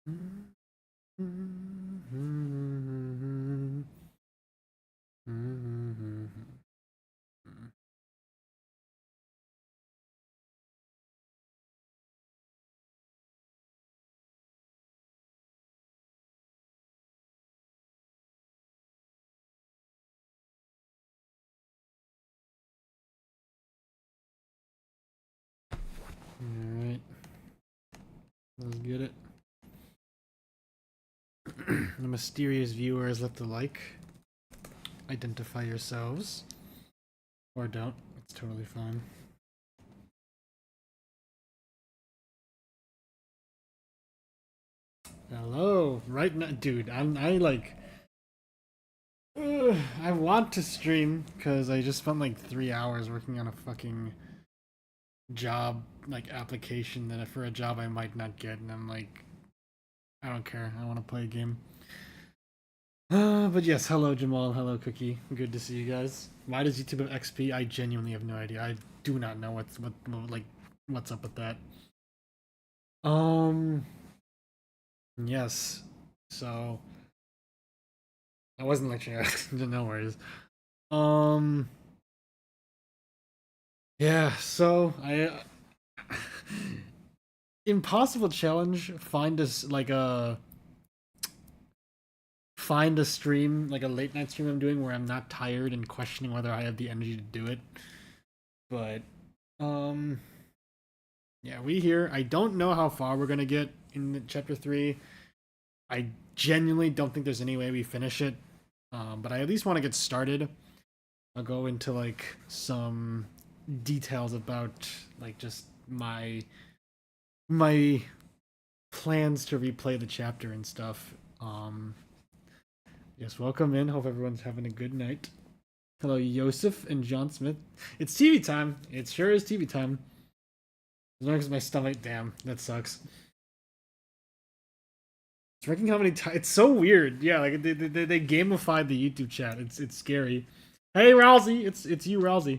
Alright. Let's get it. The mysterious viewers left a like. Identify yourselves. Or don't. It's totally fine. Hello. Right now, dude, I like... I want to stream because I just spent like 3 hours working on a fucking job, like application that for a job I might not get, and I'm like, I don't care. I want to play a game. But yes, hello Jamal, hello Cookie. Good to see you guys. Why does YouTube have XP? I genuinely have no idea. I do not know what's up with that. Yes. So I wasn't lecturing. No worries. Yeah. So I impossible challenge. Find a stream, like a late night stream I'm doing where I'm not tired and questioning whether I have the energy to do it. But yeah, we here. I don't know how far we're gonna get in chapter 3. I genuinely don't think there's any way we finish it. But I at least want to get started. I'll go into like some details about like just my plans to replay the chapter and stuff. Yes, welcome in. Hope everyone's having a good night. Hello, Yosef and John Smith. It's TV time. It sure is TV time. As long as my stomach, damn, that sucks. It's ranking how many times. It's so weird. Yeah, like they gamified the YouTube chat. It's scary. Hey, Rousey, it's you, Rousey.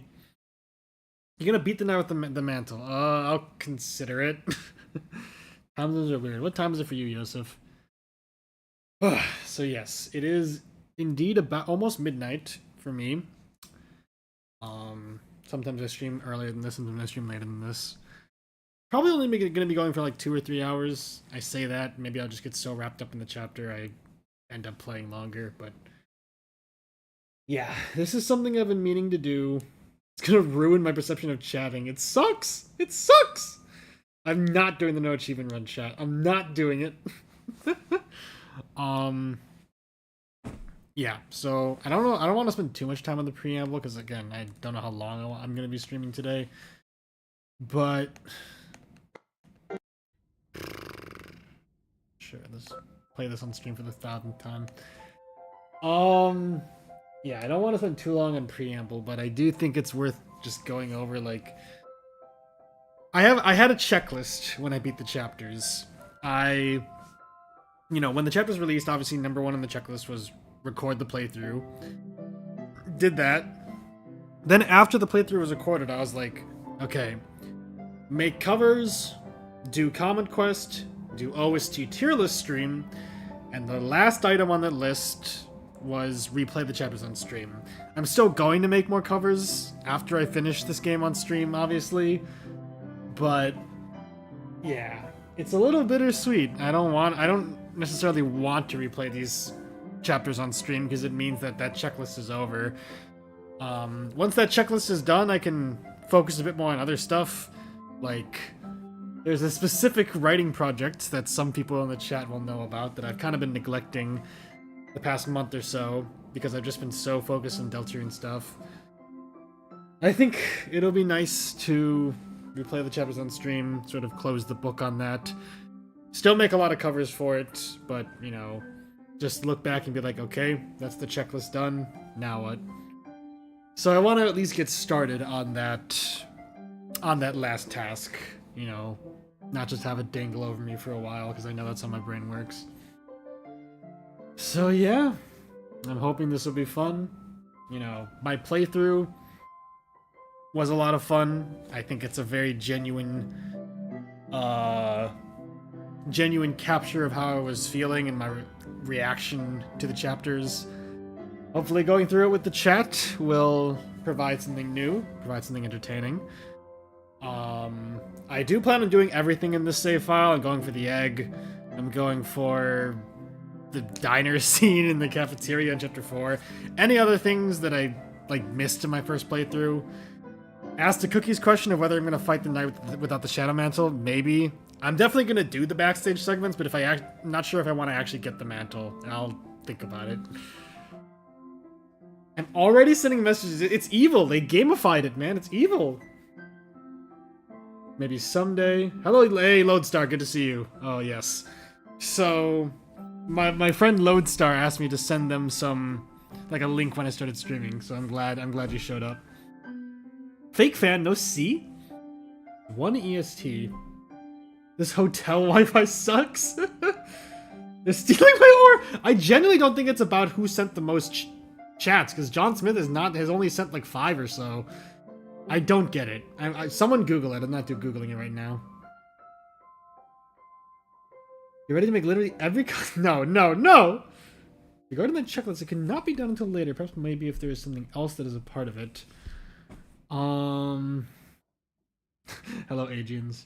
You're gonna beat the night with the mantle. I'll consider it. Time zones are weird. What time is it for you, Yosef? So yes, it is indeed about almost midnight for me. Sometimes I stream earlier than this, sometimes I stream later than this. Probably only going to be going for like 2 or 3 hours. I say that, maybe I'll just get so wrapped up in the chapter I end up playing longer, but yeah, this is something I've been meaning to do. It's gonna ruin my perception of chatting. It sucks! It sucks! I'm not doing the no achievement run chat. I'm not doing it. Yeah, so I don't know. I don't want to spend too much time on the preamble because again, I don't know how long I'm going to be streaming today. But sure, let's play this on stream for the 1,000th time. Yeah, I don't want to spend too long on preamble, but I do think it's worth just going over like I had a checklist when I beat the chapters. When the chapters released, obviously number 1 on the checklist was record the playthrough. Did that. Then after the playthrough was recorded, I was like, okay, make covers, do comment quest, do OST tier list stream, and the last item on that list was replay the chapters on stream. I'm still going to make more covers after I finish this game on stream, obviously, but yeah, it's a little bittersweet. I don't necessarily want to replay these chapters on stream because it means that checklist is over. Once that checklist is done, I can focus a bit more on other stuff. Like, there's a specific writing project that some people in the chat will know about that I've kind of been neglecting the past month or so because I've just been so focused on deltarune stuff. I think it'll be nice to replay the chapters on stream, sort of close the book on that. Still make a lot of covers for it, but, just look back and be like, okay, that's the checklist done, now what? So I want to at least get started on that last task, not just have it dangle over me for a while, because I know that's how my brain works. So yeah, I'm hoping this will be fun. My playthrough was a lot of fun. I think it's a very genuine genuine capture of how I was feeling and my reaction to the chapters. Hopefully going through it with the chat will provide something new, provide something entertaining. I do plan on doing everything in this save file. I'm going for the egg. I'm going for the diner scene in the cafeteria in Chapter 4. Any other things that I missed in my first playthrough. Asked the Cookie's question of whether I'm going to fight the knight without the Shadow Mantle. Maybe. I'm definitely going to do the backstage segments, but I'm not sure if I want to actually get the mantle. I'll think about it. I'm already sending messages. It's evil. They gamified it, man. It's evil. Maybe someday. Hello, hey, Lodestar. Good to see you. Oh, yes. So, my friend Lodestar asked me to send them some, a link when I started streaming. So I'm glad you showed up. Fake fan, no C? 1 EST. This hotel Wi-Fi sucks. They're stealing my ore. I genuinely don't think it's about who sent the most chats, because John Smith has only sent 5 or so. I don't get it. Someone Google it. I'm not Googling it right now. You're ready to make literally every... No! Regarding the checklist, it cannot be done until later. Perhaps maybe if there is something else that is a part of it. Hello, Adrians.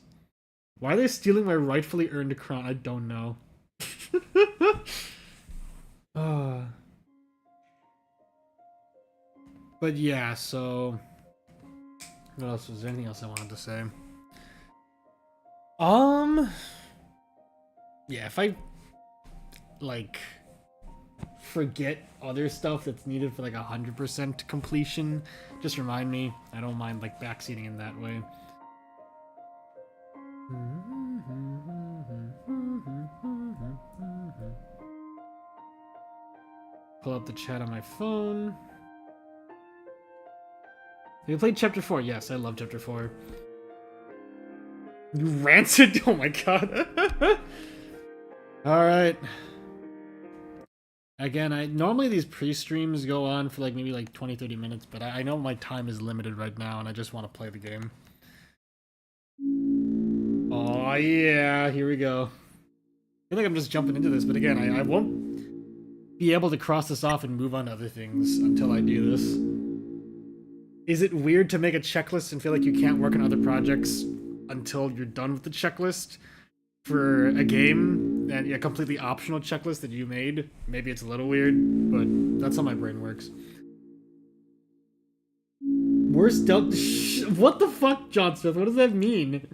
Why are they stealing my rightfully earned crown? I don't know. But yeah, so... What else? Was there anything else I wanted to say? Yeah, if I, forget other stuff that's needed for, 100% completion, just remind me. I don't mind, backseating in that way. Pull up the chat on my phone. Have you played Chapter 4? Yes, I love Chapter 4. You rancid? Oh my god. Alright. Again, normally these pre-streams go on for maybe 20-30 minutes, but I know my time is limited right now and I just want to play the game. Oh yeah, here we go. I feel like I'm just jumping into this, but again, I won't be able to cross this off and move on to other things until I do this. Is it weird to make a checklist and feel like you can't work on other projects until you're done with the checklist for a game, and a completely optional checklist that you made? Maybe it's a little weird, but that's how my brain works. Worst Delta... What the fuck, John Smith? What does that mean?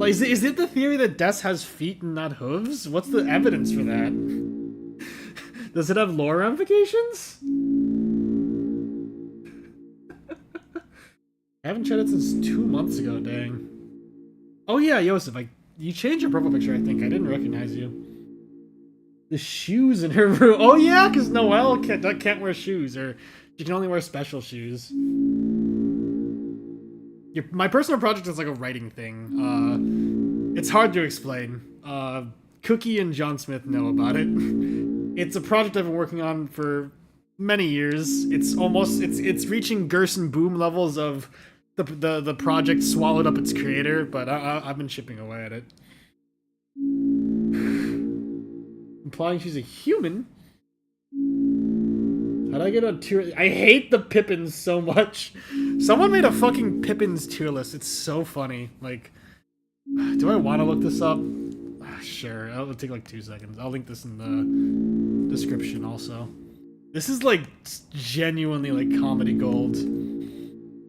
Is it the theory that Des has feet and not hooves? What's the evidence for that? Does it have lore ramifications? I haven't tried it since 2 months ago, dang. Oh yeah, Yosef, you changed your profile picture, I think. I didn't recognize you. The shoes in her room. Oh yeah, because Noelle can't wear shoes, or she can only wear special shoes. My personal project is a writing thing. It's hard to explain. Cookie and John Smith know about it. It's a project I've been working on for many years. It's reaching Gerson Boom levels of the project swallowed up its creator, but I've been chipping away at it. Implying she's a human? How'd I get on tier? I hate the Pippins so much. Someone made a fucking Pippins tier list. It's so funny. Do I want to look this up? Sure, it'll take 2 seconds. I'll link this in the description also. This is genuinely comedy gold.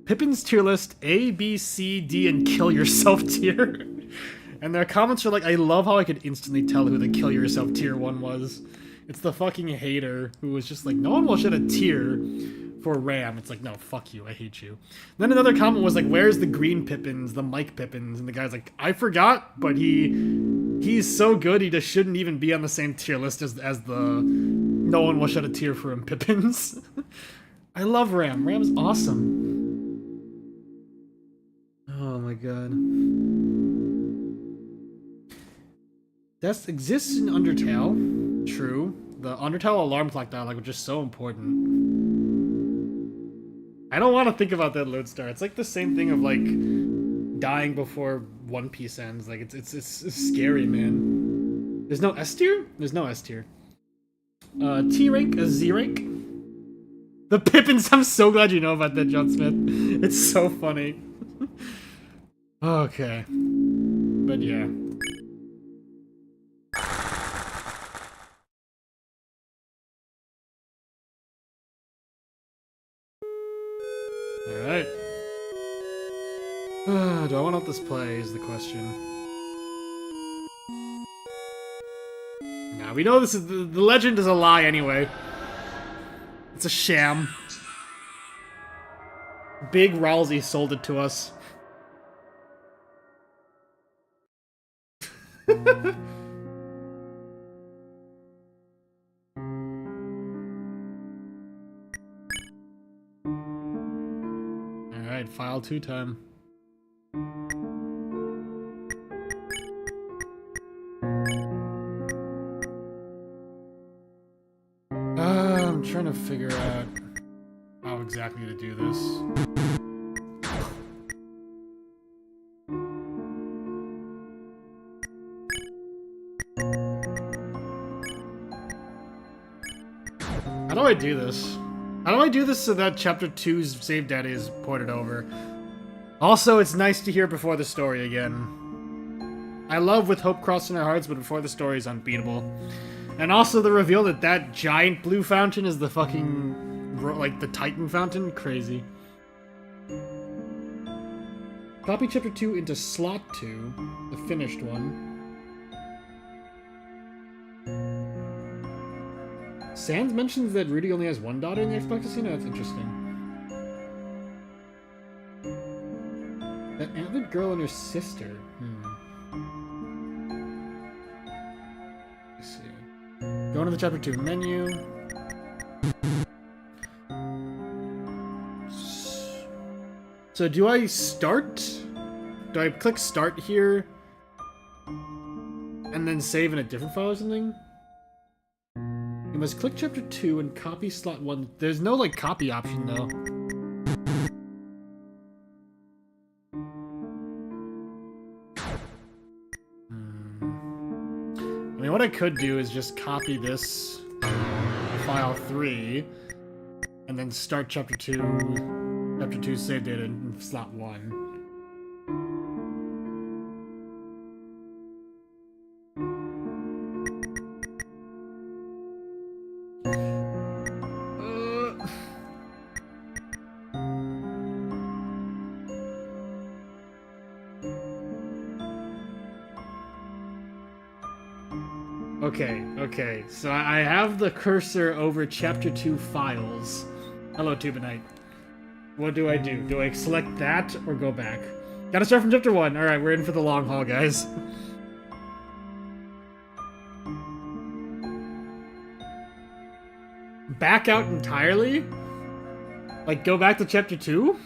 Pippin's tier list, A, B, C, D, and kill yourself tier. And their comments are I love how I could instantly tell who the kill yourself tier 1 was. It's the fucking hater who was just no one will shed a tear for Ram. It's no, fuck you, I hate you. Then another comment was where's the green Pippins, the Mike Pippins? And the guy's I forgot, but he's so good he just shouldn't even be on the same tier list as the no one will shed a tear for him Pippins. I love Ram. Ram's awesome. Oh my god. That exists in Undertale. True. The Undertale alarm clock dialogue was just so important. I don't want to think about that Lodestar. It's the same thing of dying before One Piece ends. Like it's scary, man. There's no S tier? There's no S tier. T rank, a Z rank. The Pippins, I'm so glad you know about that, John Smith. It's so funny. Okay. But yeah. Alright. Do I want to let this play is the question. Nah, we know this is the legend is a lie anyway. It's a sham. Big Ralsei sold it to us. Alright, file 2 time. I'm trying to figure out how exactly to do this. How do I do this? How do I do this so that chapter 2's save data is ported over? Also, it's nice to hear before the story again. I love With Hope Crossing Our Hearts, but before the story is unbeatable. And also the reveal that that giant blue fountain is the fucking, like, the Titan fountain? Crazy. Copy chapter 2 into slot 2, the finished one. Sans mentions that Rudy only has one daughter in the Xbox casino? That's interesting. That antlered girl and her sister. Let's see. Going to the chapter 2 menu. So do I start? Do I click start here? And then save in a different file or something? You must click chapter 2 and copy slot 1. There's no, like, copy option, though. I mean, what I could do is just copy this file 3 and then start chapter 2 save data in slot 1. Okay, so I have the cursor over chapter 2 files. Hello, Tubanite. What do? Do I select that or go back? Gotta start from chapter 1. Alright, we're in for the long haul, guys. Back out entirely? Like, go back to chapter 2?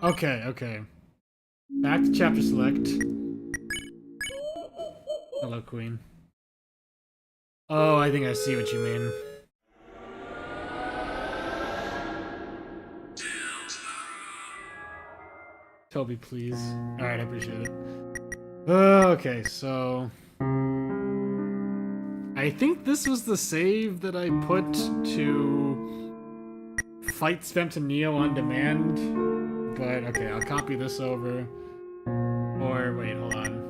Okay. Back to chapter select. Hello, Queen. Oh, I think I see what you mean. Toby, please. Alright, I appreciate it. Okay, so... I think this was the save that I put to fight Spamton Neo on demand. But, okay, I'll copy this over. Or, wait, hold on.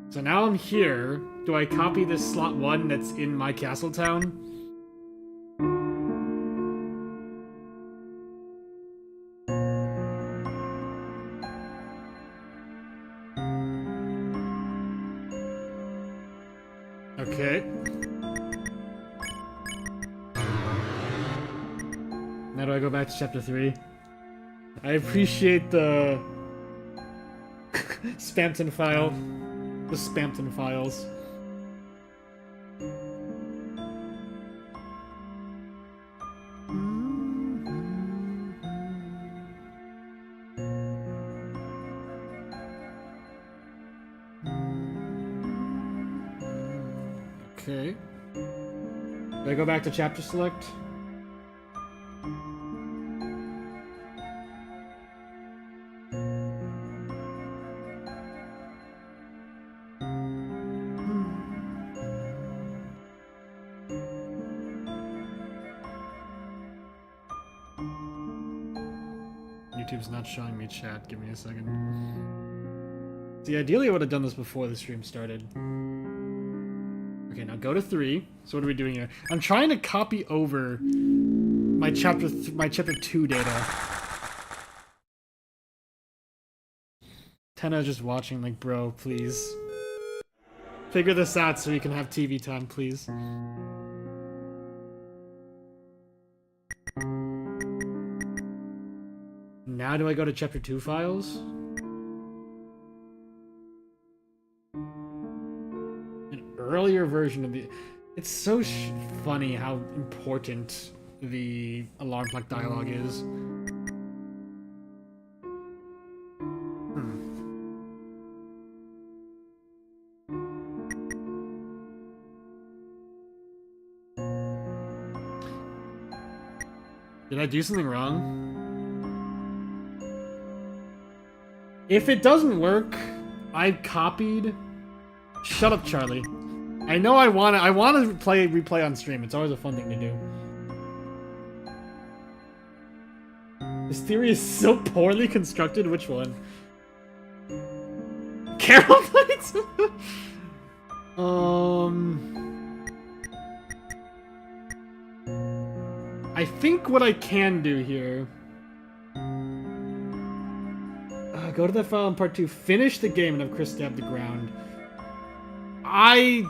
So now I'm here. Do I copy this slot 1 that's in my castle town? Okay. Now do I go back to chapter 3? I appreciate the Spamton file. The Spamton files. Okay. Do I go back to chapter select? YouTube's not showing me chat. Give me a second. See, ideally I would have done this before the stream started. Okay, now go to 3. So what are we doing here? I'm trying to copy over my chapter 2 data. Tenno's just watching like, bro, please. Figure this out so we can have TV time, please. Now do I go to chapter 2 files? An earlier version of the... It's so funny how important the alarm clock dialogue is. Did I do something wrong? If it doesn't work, I've copied... Shut up, Charlie. I know I want to replay on stream. It's always a fun thing to do. This theory is so poorly constructed. Which one? Carol plates? I think what I can do here... go to that file in part 2, finish the game, and have Chris stab the ground. I'm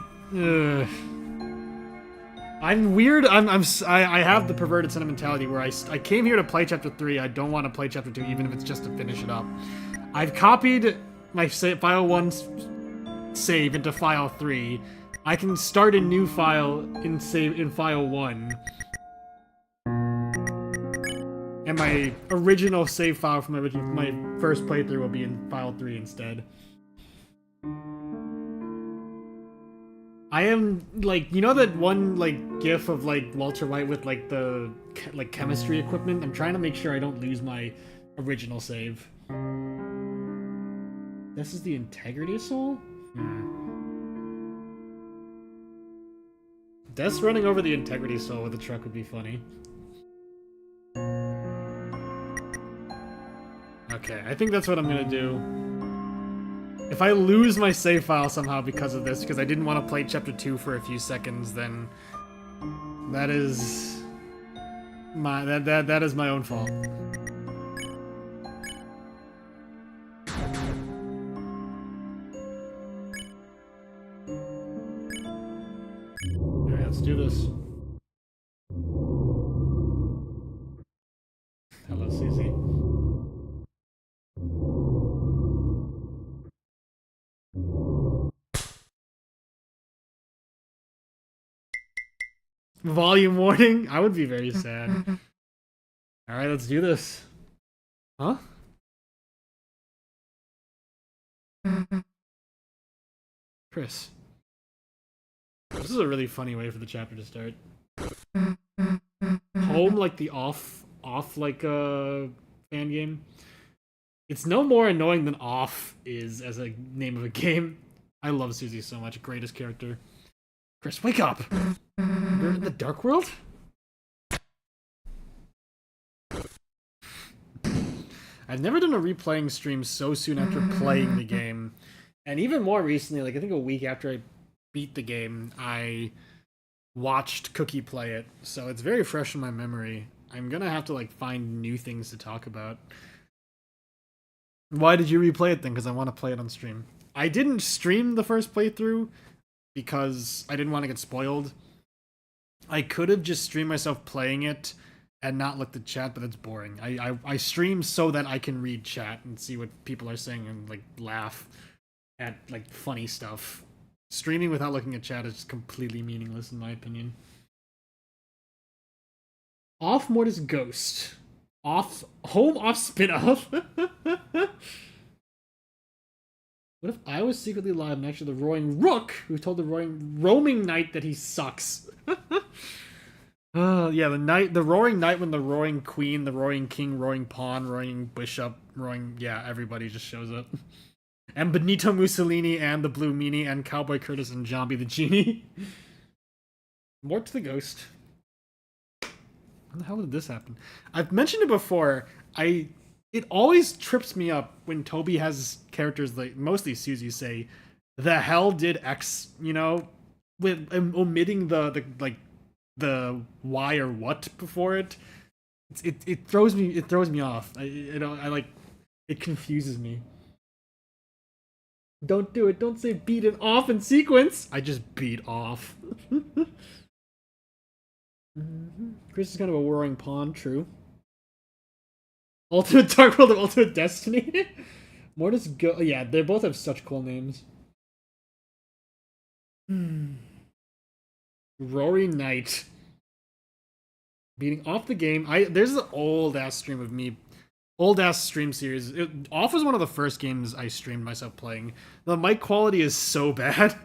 weird. I have the perverted sentimentality where I came here to play chapter 3. I don't want to play chapter 2, even if it's just to finish it up. I've copied my file 1 save into file 3. I can start a new file in file 1. And my original save file from my first playthrough will be in file 3 instead. I am, like, you know that one, like, gif of, like, Walter White with, like, the, like, chemistry equipment? I'm trying to make sure I don't lose my original save. This is the integrity soul? Death's running over the integrity soul with a truck would be funny. Okay, I think that's what I'm gonna do. If I lose my save file somehow because of this, because I didn't want to play chapter 2 for a few seconds, then that is my that is my own fault. Alright, let's do this. Hello, Susie. Volume warning? I would be very sad. Alright, let's do this. Huh? Chris. This is a really funny way for the chapter to start. Home, like the off like fan game. It's no more annoying than off is as a name of a game. I love Suzy so much. Greatest character. Chris, wake up! You're in the dark world? I've never done a replaying stream so soon after playing the game. And even more recently, like I think a week after I beat the game, I watched Cookie play it. So it's very fresh in my memory. I'm gonna have to like find new things to talk about. Why did you replay it then? Because I want to play it on stream. I didn't stream the first playthrough because I didn't want to get spoiled. I could have just streamed myself playing it and not looked at chat, but it's boring. I stream so that I can read chat and see what people are saying and like laugh at like funny stuff. Streaming without looking at chat is just completely meaningless in my opinion. Off Mortis Ghost. Off Home off spin-off. What if I was secretly alive and actually the roaring rook who told the roaming knight that he sucks? Yeah, the roaring knight when the roaring queen, the roaring king, roaring pawn, roaring bishop, roaring, yeah, everybody just shows up. And Benito Mussolini and the Blue Meanie and Cowboy Curtis and Zombie the Genie. More to the ghost. How the hell did this happen? I've mentioned it before. It always trips me up when Toby has characters like mostly Suzy say, "The hell did X?" You know, with omitting the why or what before it. It throws me off. I like it confuses me. Don't do it. Don't say beat it off in sequence. I just beat off. Chris is kind of a warring pawn, true. Ultimate Dark World of Ultimate Destiny. Mortis Go. Yeah, they both have such cool names. Rory Knight. Beating off the game. There's an old ass stream of me. Old ass stream series. Off was one of the first games I streamed myself playing. The mic quality is so bad.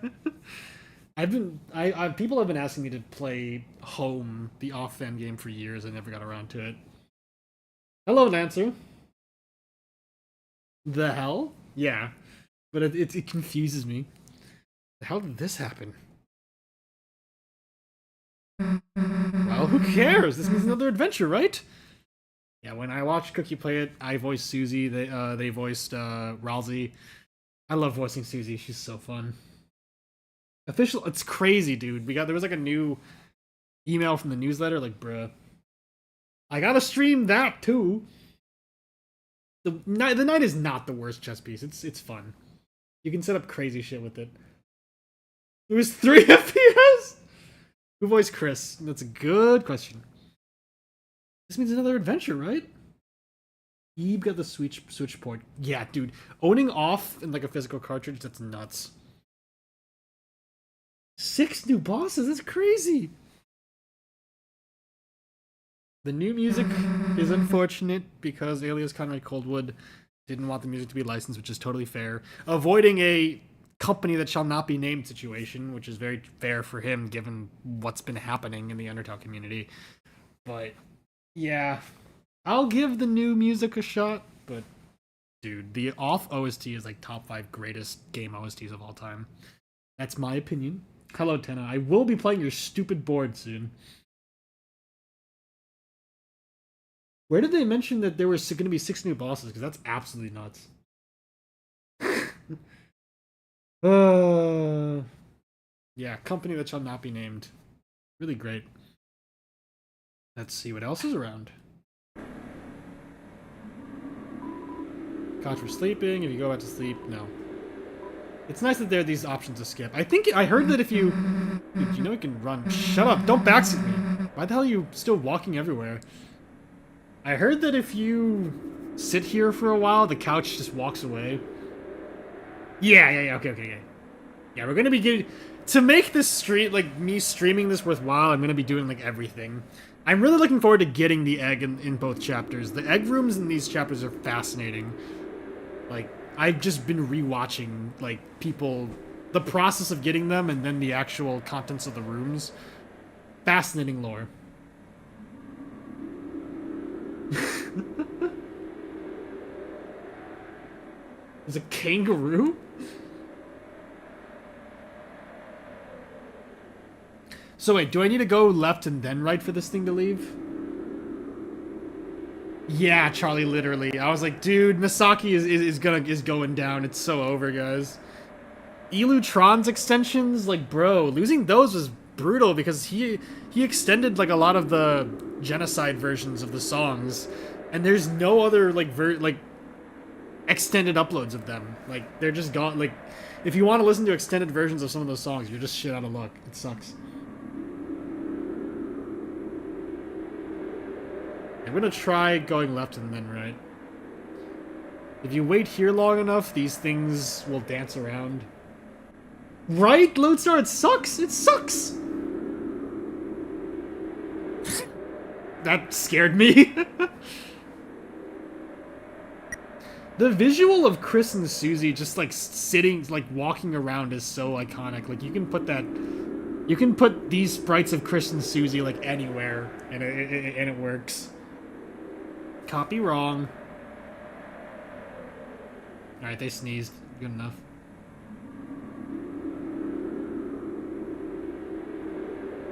People have been asking me to play Home, the Off fan game, for years. I never got around to it. Hello, Lancer. The hell? Yeah, but it confuses me. How did this happen? Well, who cares? This means another adventure, right? Yeah, when I watched Cookie play it, I voiced Susie. They voiced Ralsei. I love voicing Susie. She's so fun. Official. It's crazy, dude. There was like a new email from the newsletter. Like, bruh, I gotta stream that too. The knight is not the worst chess piece. It's fun. You can set up crazy shit with it. It was 3 FPS. Who voiced Chris? That's a good question. This means another adventure, right? Eve got the switch port. Yeah, dude. Owning off in like a physical cartridge, that's nuts. 6 new bosses? That's crazy. The new music is unfortunate because Alias Conrad Coldwood didn't want the music to be licensed, which is totally fair. Avoiding a company that shall not be named situation, which is very fair for him given what's been happening in the Undertale community. But yeah, I'll give the new music a shot, but dude, the Off OST is like top 5 greatest game OSTs of all time. That's my opinion. Hello, Tenno. I will be playing your stupid board soon. Where did they mention that there were going to be 6 new bosses? Because that's absolutely nuts. Yeah, company that shall not be named. Really great. Let's see what else is around. Couch for sleeping. If you go back to sleep, no. It's nice that there are these options to skip. I heard that if you... Dude, you know you can run. Shut up, don't backseat me. Why the hell are you still walking everywhere? I heard that if you sit here for a while, the couch just walks away. Yeah, okay. Yeah, we're gonna be getting... To make this stream, like, me streaming this worthwhile, I'm gonna be doing, like, everything. I'm really looking forward to getting the egg in both chapters. The egg rooms in these chapters are fascinating. Like, I've just been rewatching, like, people... The process of getting them and then the actual contents of the rooms. Fascinating lore. There's a kangaroo? So wait, do I need to go left and then right for this thing to leave? Yeah, Charlie, literally. I was like, dude, Misaki is going down. It's so over, guys. Elutron's extensions, like, bro, losing those was brutal because he extended like a lot of the genocide versions of the songs, and there's no other like extended uploads of them. Like, they're just gone. Like, if you want to listen to extended versions of some of those songs, you're just shit out of luck. It sucks. I'm gonna try going left and then right. If you wait here long enough, these things will dance around. Right, Lodestar? It sucks! It sucks! That scared me. The visual of Chris and Suzy just like sitting, like walking around is so iconic. Like you can put these sprites of Chris and Suzy like anywhere, and it works. Copy wrong. All right, they sneezed. Good enough.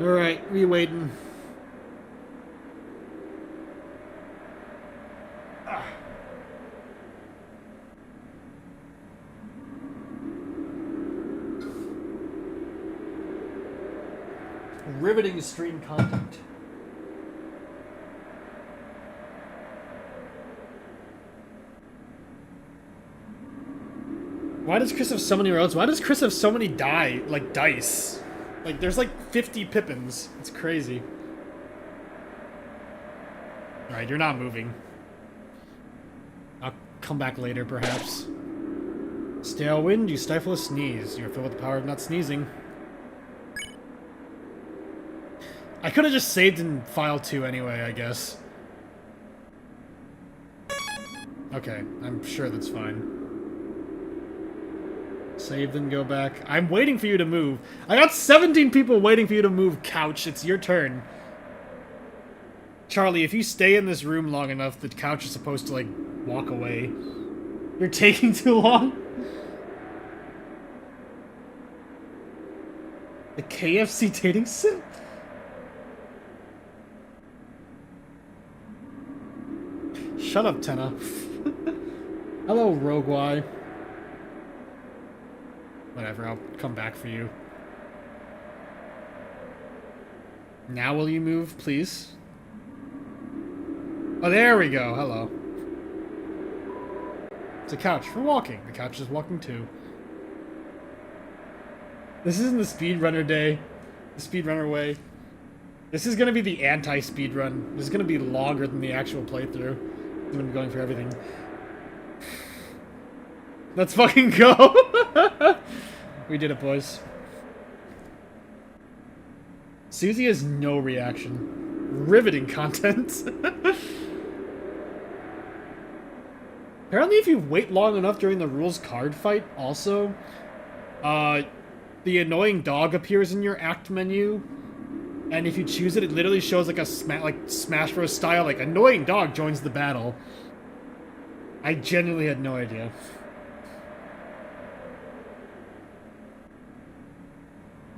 All right, we waiting. Riveting stream content. Why does Chris have so many roads? Why does Chris have so many dice? Like, there's like 50 Pippins. It's crazy. Alright, you're not moving. I'll come back later, perhaps. Stale wind, you stifle a sneeze. You're filled with the power of not sneezing. I could have just saved in file 2 anyway, I guess. Okay, I'm sure that's fine. Save, then go back. I'm waiting for you to move. I got 17 people waiting for you to move, couch. It's your turn. Charlie, if you stay in this room long enough, the couch is supposed to, like, walk away. You're taking too long? The KFC dating sim? Shut up, Tenno. Hello, Rogue Y. Whatever, I'll come back for you. Now will you move, please? Oh, there we go. Hello. It's a couch for walking. The couch is walking too. This isn't the speedrunner day. The speedrunner way. This is going to be the anti-speedrun. This is going to be longer than the actual playthrough. I'm going to be going for everything. Let's fucking go! We did it, boys. Suzy has no reaction. Riveting content. Apparently if you wait long enough during the rules card fight, also, the annoying dog appears in your act menu. And if you choose it, it literally shows like a Smash Bros. Style, like, annoying dog joins the battle. I genuinely had no idea.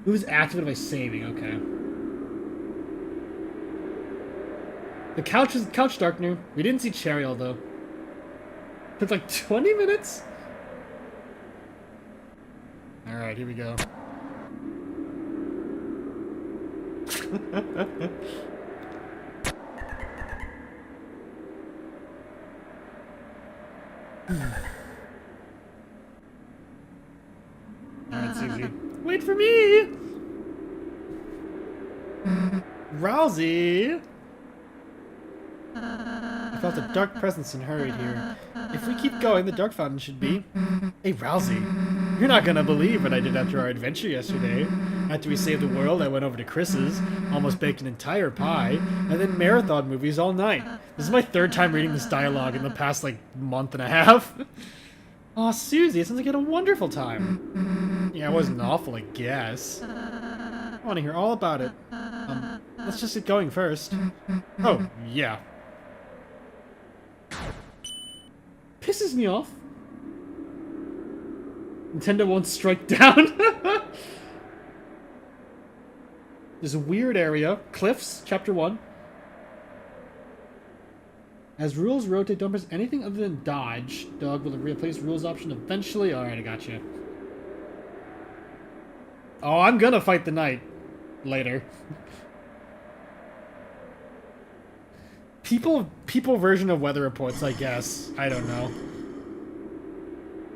Who's activated by saving? Okay. The couch is couch darkener. We didn't see Chariel though. Took like 20 minutes. All right, here we go. Alright, Suzy. Wait for me! Rousey! I felt a dark presence and hurried here. If we keep going, the dark fountain should be... Hey, Rousey, you're not gonna believe what I did after our adventure yesterday. After we saved the world, I went over to Chris's, almost baked an entire pie, and then marathon movies all night. This is my third time reading this dialogue in the past, like, month and a half. Aw, Suzy, it sounds like you had a wonderful time. Yeah, it wasn't awful, I guess. I want to hear all about it. Let's just get going first. Oh, yeah. Pisses me off. Nintendo won't strike down. There's a weird area. Cliffs, Chapter 1. As rules rotate, don't press anything other than dodge. Dog will replace rules option eventually. Alright, I got you. Oh, I'm gonna fight the knight. Later. People version of weather reports, I guess. I don't know.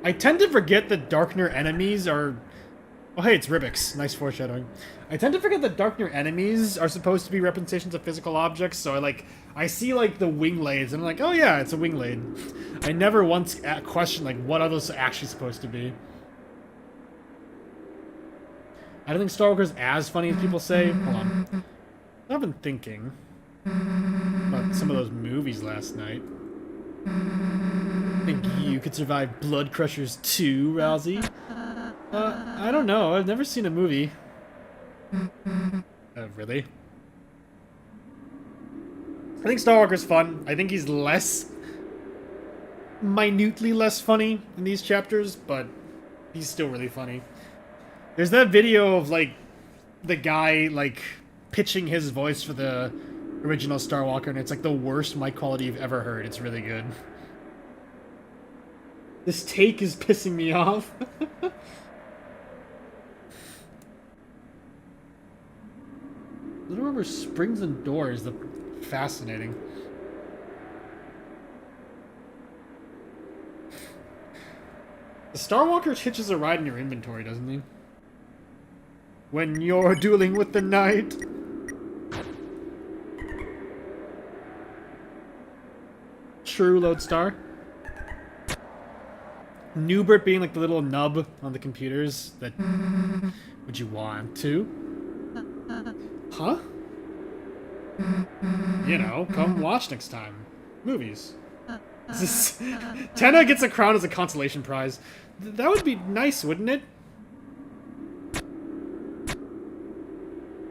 I tend to forget that Darkner enemies are... Oh, hey, it's Ribix. Nice foreshadowing. I tend to forget that Darkner enemies are supposed to be representations of physical objects, so I see, like, the Winglades, and I'm like, oh yeah, it's a Winglade. I never once questioned, like, what are those actually supposed to be. I don't think Star Walker's as funny as people say. Hold on. I've been thinking about some of those movies last night. Think you could survive Blood Crushers 2, Rousey? I don't know. I've never seen a movie. Really? I think Star Walker's fun. I think he's minutely less funny in these chapters, but he's still really funny. There's that video of, like, the guy, like, pitching his voice for the original Star Walker, and it's, like, the worst mic quality you've ever heard. It's really good. This take is pissing me off. I don't remember springs and doors. Fascinating. The Star Walker hitches a ride in your inventory, doesn't he? When you're dueling with the night. True, Lodestar. Newbert being like the little nub on the computers that... Would you want to? Huh? You know, come watch next time. Movies. Tenno gets a crown as a consolation prize. That would be nice, wouldn't it?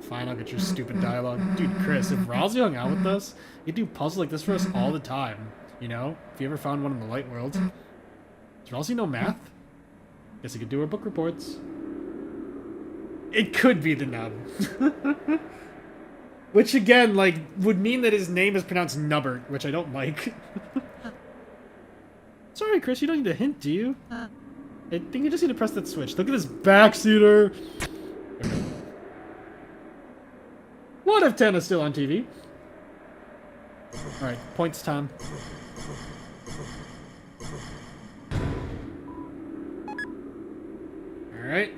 Fine, I'll get your stupid dialogue. Dude, Chris, if Rousey hung out with us, he'd do puzzles like this for us all the time. You know? If you ever found one in the light world. Does Rousey know math? Guess he could do her book reports. It could be the nub. Which, again, like, would mean that his name is pronounced Nubbert, which I don't like. Sorry, Chris, you don't need a hint, do you? I think you just need to press that switch. Look at this backseater! What if Tenno's still on TV? Alright, points time. Alright.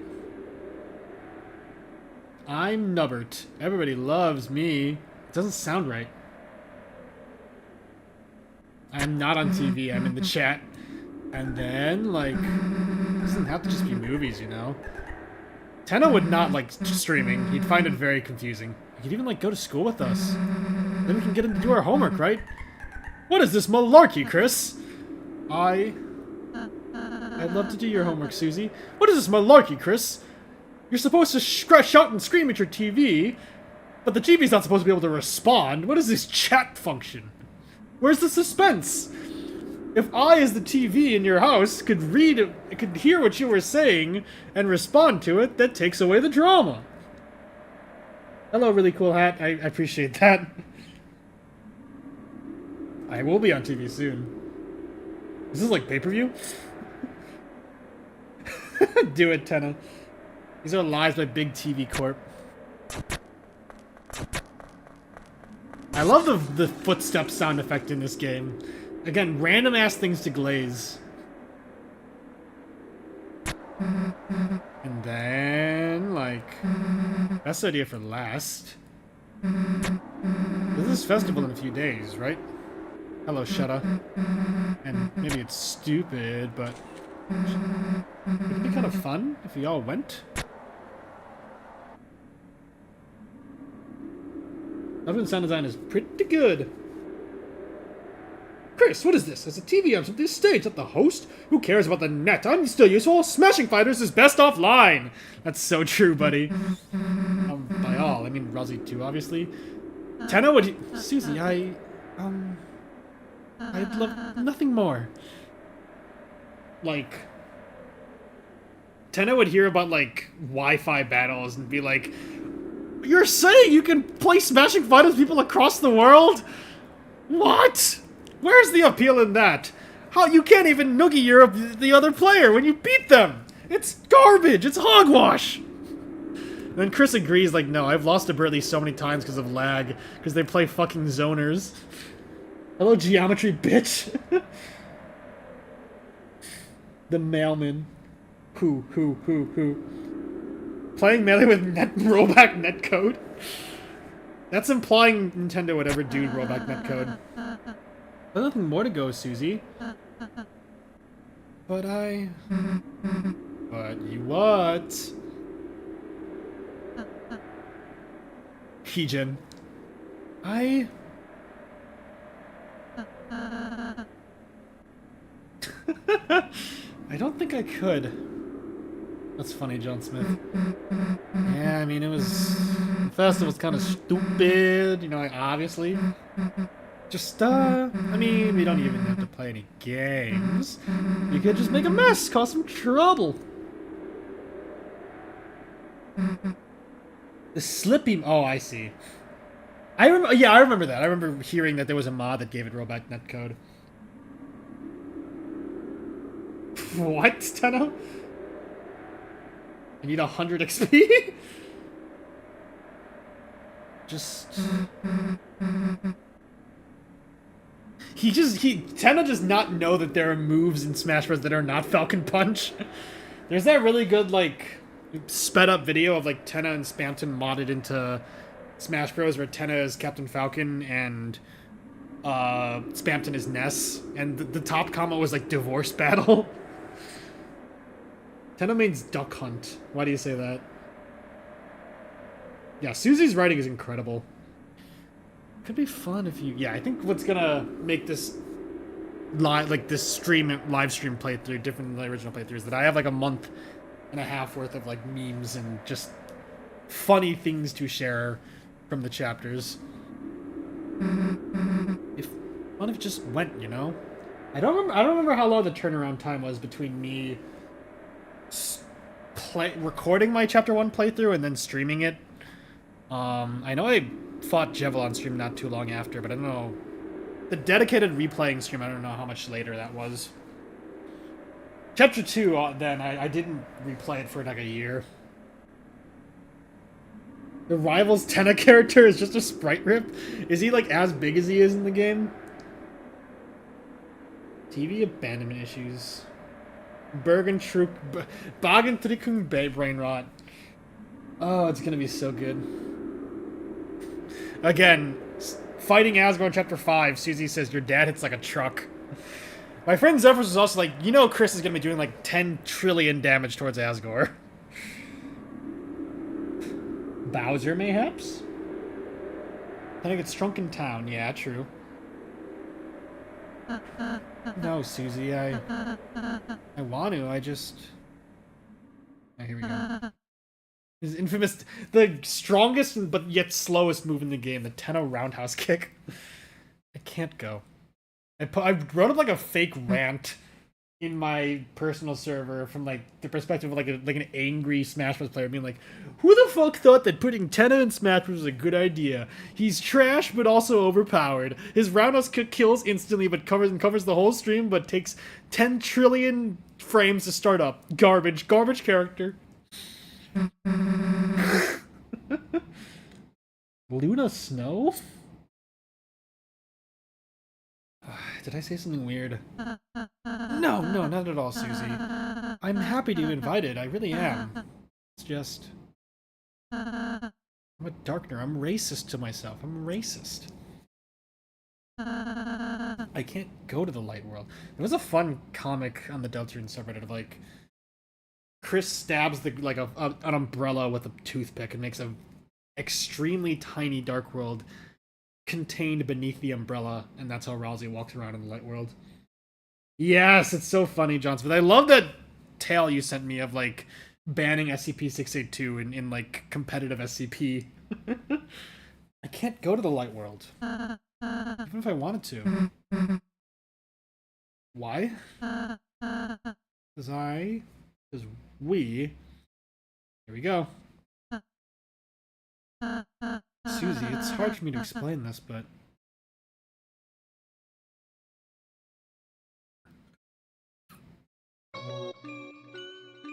I'm Nubbert. Everybody loves me. It doesn't sound right. I'm not on TV, I'm in the chat. And then, like, it doesn't have to just be movies, you know? Tenno would not like streaming. He'd find it very confusing. He could even, like, go to school with us. Then we can get him to do our homework, right? What is this malarkey, Chris? I'd love to do your homework, Susie. What is this malarkey, Chris? You're supposed to shout and scream at your TV, but the TV's not supposed to be able to respond. What is this chat function? Where's the suspense? If I, as the TV in your house, could hear what you were saying and respond to it, that takes away the drama. Hello, really cool hat. I appreciate that. I will be on TV soon. Is this like pay-per-view? Do it, Tenno. These are lies by Big TV Corp. I love the footstep sound effect in this game. Again, random ass things to glaze. And then, like, best idea for last. This is festival in a few days, right? Hello, Shutta. And maybe it's stupid, but would it be kind of fun if we all went? Other sound design is pretty good. Chris, what is this? There's a TV on this stage, not the host. Who cares about the net? I'm still useful. Smashing Fighters is best offline. That's so true, buddy. By all, I mean Rousey too, obviously. Tenno, would you... Susie, I'd love nothing more. Like, Tenno would hear about, like, Wi-Fi battles and be like, you're saying you can play Smashing Fighters with people across the world? What? Where's the appeal in that? How you can't even noogie the other player when you beat them? It's garbage. It's hogwash. And then Chris agrees, like, no, I've lost to Burley so many times because of lag, because they play fucking zoners. Hello, geometry, bitch. The mailman. Who? Playing Melee with rollback netcode? That's implying Nintendo would ever do rollback netcode. There's nothing more to go, Susie. But you what? Heejin. I don't think I could. That's funny, John Smith. Yeah, I mean, it was... The festival's kind of stupid, you know, like, obviously. Just, I mean, we don't even have to play any games. You could just make a mess, cause some trouble. The Slippy... Oh, I see. I remember that. I remember hearing that there was a mod that gave it rollback netcode. What, Tenno? I need 100 XP? Just... Tenno does not know that there are moves in Smash Bros. That are not Falcon Punch. There's that really good, like, sped up video of, like, Tenno and Spamton modded into Smash Bros. Where Tenno is Captain Falcon and Spamton is Ness. And the top combo was, like, divorce battle. Tenno means duck hunt. Why do you say that? Yeah, Susie's writing is incredible. Could be fun if you... Yeah, I think what's gonna make this live stream playthrough different than the original playthrough is that I have like a month and a half worth of like memes and just funny things to share from the chapters. If fun if it just went, you know? I don't remember how long the turnaround time was between me recording my chapter 1 playthrough and then streaming it. I know I fought Jevil on stream not too long after, but I don't know. The dedicated replaying stream, I don't know how much later that was. Chapter 2, then, I didn't replay it for like a year. The Rivals Tenno character is just a sprite rip? Is he like as big as he is in the game? TV abandonment issues. Bagentrikung brain rot. Oh, it's gonna be so good. Again, fighting Asgore in Chapter 5, Suzy says, your dad hits like a truck. My friend Zephyrus was also like, you know Chris is gonna be doing like 10 trillion damage towards Asgore. Bowser, mayhaps? Then I get strunk in town. Yeah, true. No, Suzy, I want to, I just... Oh, here we go. His infamous, the strongest but yet slowest move in the game, the Tenno roundhouse kick. I can't go. I wrote up like a fake rant in my personal server from like the perspective of like an angry Smash Bros. Player being like, who the fuck thought that putting Tenno in Smash Bros. Was a good idea? He's trash but also overpowered. His roundhouse kick kills instantly but covers the whole stream but takes 10 trillion frames to start up. Garbage character. Luna Snow? Did I say something weird? No, not at all, Suzy. I'm happy to be invited, I really am. It's just... I'm a darkner, I'm racist to myself, I'm a racist. I can't go to the light world. There was a fun comic on the deltarune subreddit of like... Chris stabs an umbrella with a toothpick and makes a extremely tiny dark world contained beneath the umbrella, and that's how Rousey walks around in the light world. Yes, it's so funny, John Smith. I love that tale you sent me of like banning SCP-682 in like competitive SCP. I can't go to the light world, even if I wanted to. Why? Because we... Here we go. Suzy, it's hard for me to explain this, but...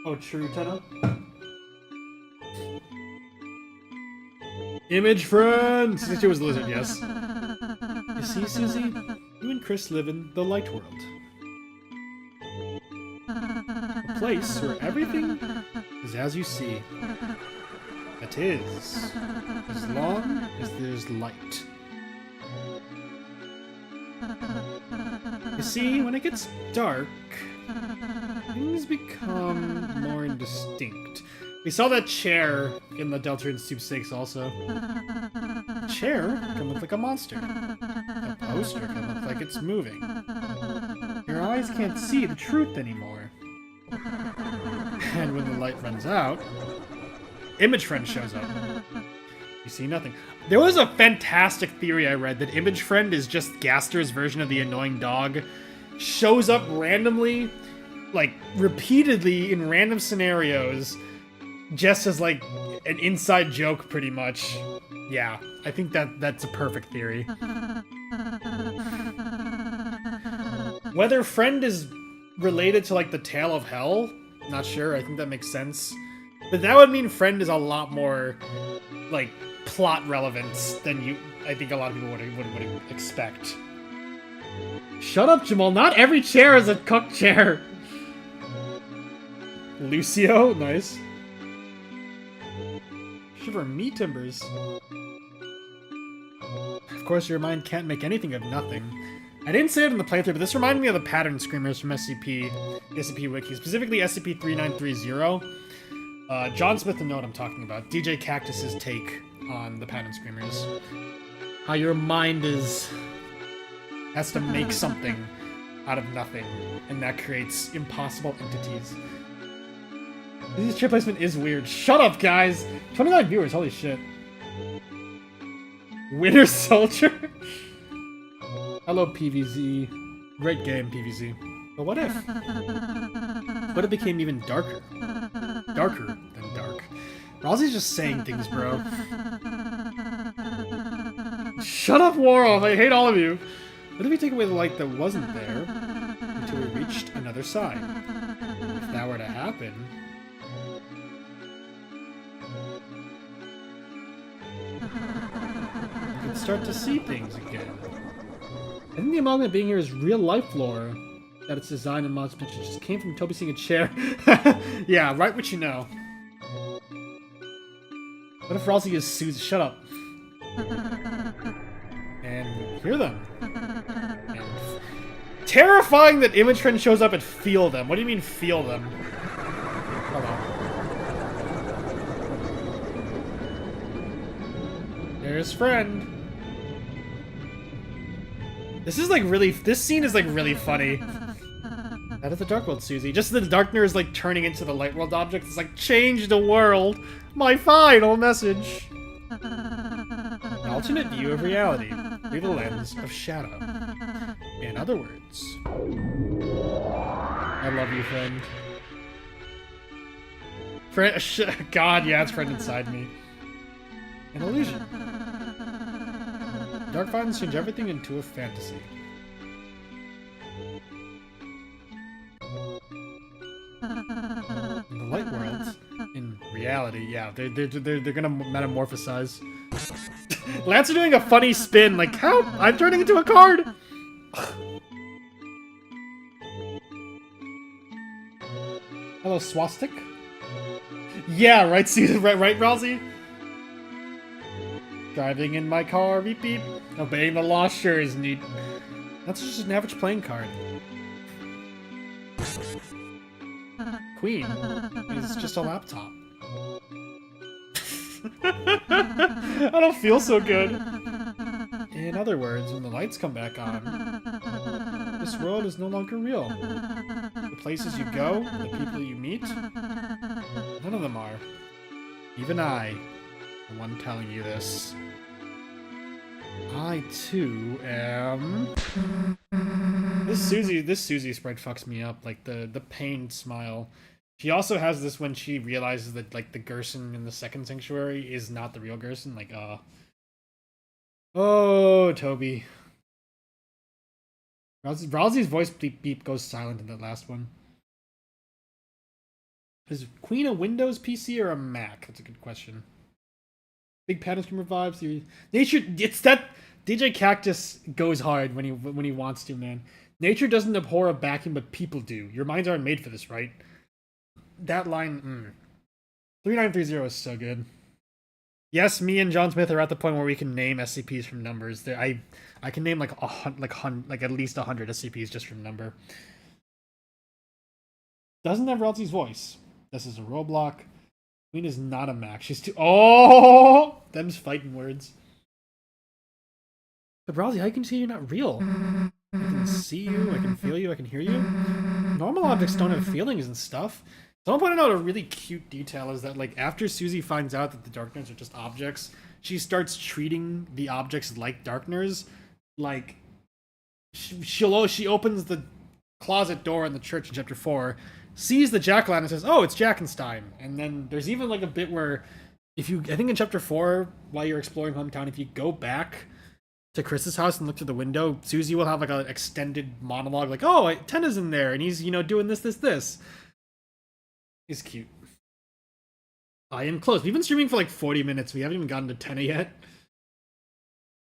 Oh, true, Tenno? Image friend! Since was the lizard, yes. You see, Suzy? You and Chris live in the light world. A place where everything is as you see. That is, as long as there's light. You see, when it gets dark, things become more indistinct. We saw that chair in the Deltarune Sweepstakes also. The chair can look like a monster. The poster can look like it's moving. Your eyes eyes can't see the truth anymore. And when the light runs out, Image Friend shows up. You see nothing. There was a fantastic theory I read that Image Friend is just Gaster's version of the annoying dog. Shows up randomly, like, repeatedly in random scenarios, just as, like, an inside joke, pretty much. Yeah, I think that's a perfect theory. Whether Friend is related to, like, the Tale of Hell, not sure. I think that makes sense. But that would mean Friend is a lot more, like, plot relevant than I think a lot of people would expect. Shut up, Jamal. Not every chair is a cook chair. Lucio, nice. Shiver me timbers. Of course, your mind can't make anything of nothing. I didn't say it in the playthrough, but this reminded me of the pattern screamers from SCP, the SCP Wiki, specifically SCP-3930. John Smith will know what I'm talking about. DJ Cactus's take on the pattern screamers. How your mind has to make something out of nothing, and that creates impossible entities. This chair placement is weird. Shut up, guys! 29 viewers, holy shit. Winter Soldier? Hello, PVZ. Great game, PVZ. But what if? What if it became even darker? Darker than dark. Rosie's just saying things, bro. Shut up, Warhol! I hate all of you! What if we take away the light that wasn't there until we reached another side? If that were to happen... we could start to see things again. I think the amalgam being here is real life lore. That its design and mods picture just came from Toby seeing a chair. Yeah, write what you know. What if Rosie is Susie? Shut up. And hear them. And terrifying that Image Friend shows up and feel them. What do you mean feel them? Hello. There's Friend. This is like really. This scene is like really funny. That is the Dark World, Susie. Just the Darkner is like turning into the Light World object. It's like, change the world. My final message. An alternate view of reality through the lens of shadow. In other words, I love you, Friend. God, yeah, it's Friend inside me. An illusion. Dark violence change everything into a fantasy. In the light world, in reality, yeah, they're gonna metamorphosize. Lance are doing a funny spin, like, how? I'm turning into a card! Hello, Swastik? Yeah, right, Susan, right, Rousey? Driving in my car, beep beep. Obeying the law sure is neat. That's just an average playing card. Queen is just a laptop. I don't feel so good. In other words, when the lights come back on, this world is no longer real. The places you go, the people you meet, none of them are. Even I, the one telling you this. I too am. This Suzy sprite fucks me up, like the pained smile. She also has this when she realizes that like the Gerson in the second sanctuary is not the real Gerson, like oh, Toby. Rousey's voice beep beep goes silent in that last one. Is Queen a Windows PC or a Mac? That's a good question. Big pattern scheme revives. Nature, it's that DJ Cactus goes hard when he wants to, man. Nature doesn't abhor a vacuum, but people do. Your minds aren't made for this, right? That line, 3930 is so good. Yes, me and John Smith are at the point where we can name SCPs from numbers. I can name like at least 100 SCPs just from number. Doesn't have Ralsei's voice. This is a roadblock. Queen is not a Mac. She's too. Oh, them's fighting words. But Ralsei, how can you say you're not real? I can can see you, I can feel you, I can hear you. Normal objects don't have feelings and stuff. Someone pointed out a really cute detail is that, like, after Susie finds out that the Darkners are just objects, she starts treating the objects like Darkners. Like, she opens the closet door in the church in chapter 4, sees the jack-o'-lantern and says, "Oh, it's Jackenstein." And then there's even, like, a bit where, I think in chapter 4, while you're exploring hometown, if you go back to Chris's house and look through the window, Susie will have, like, an extended monologue, like, "Oh, Tenno's in there, and he's, doing this. It's cute. I am close. We've been streaming for like 40 minutes. We haven't even gotten to Tenno yet.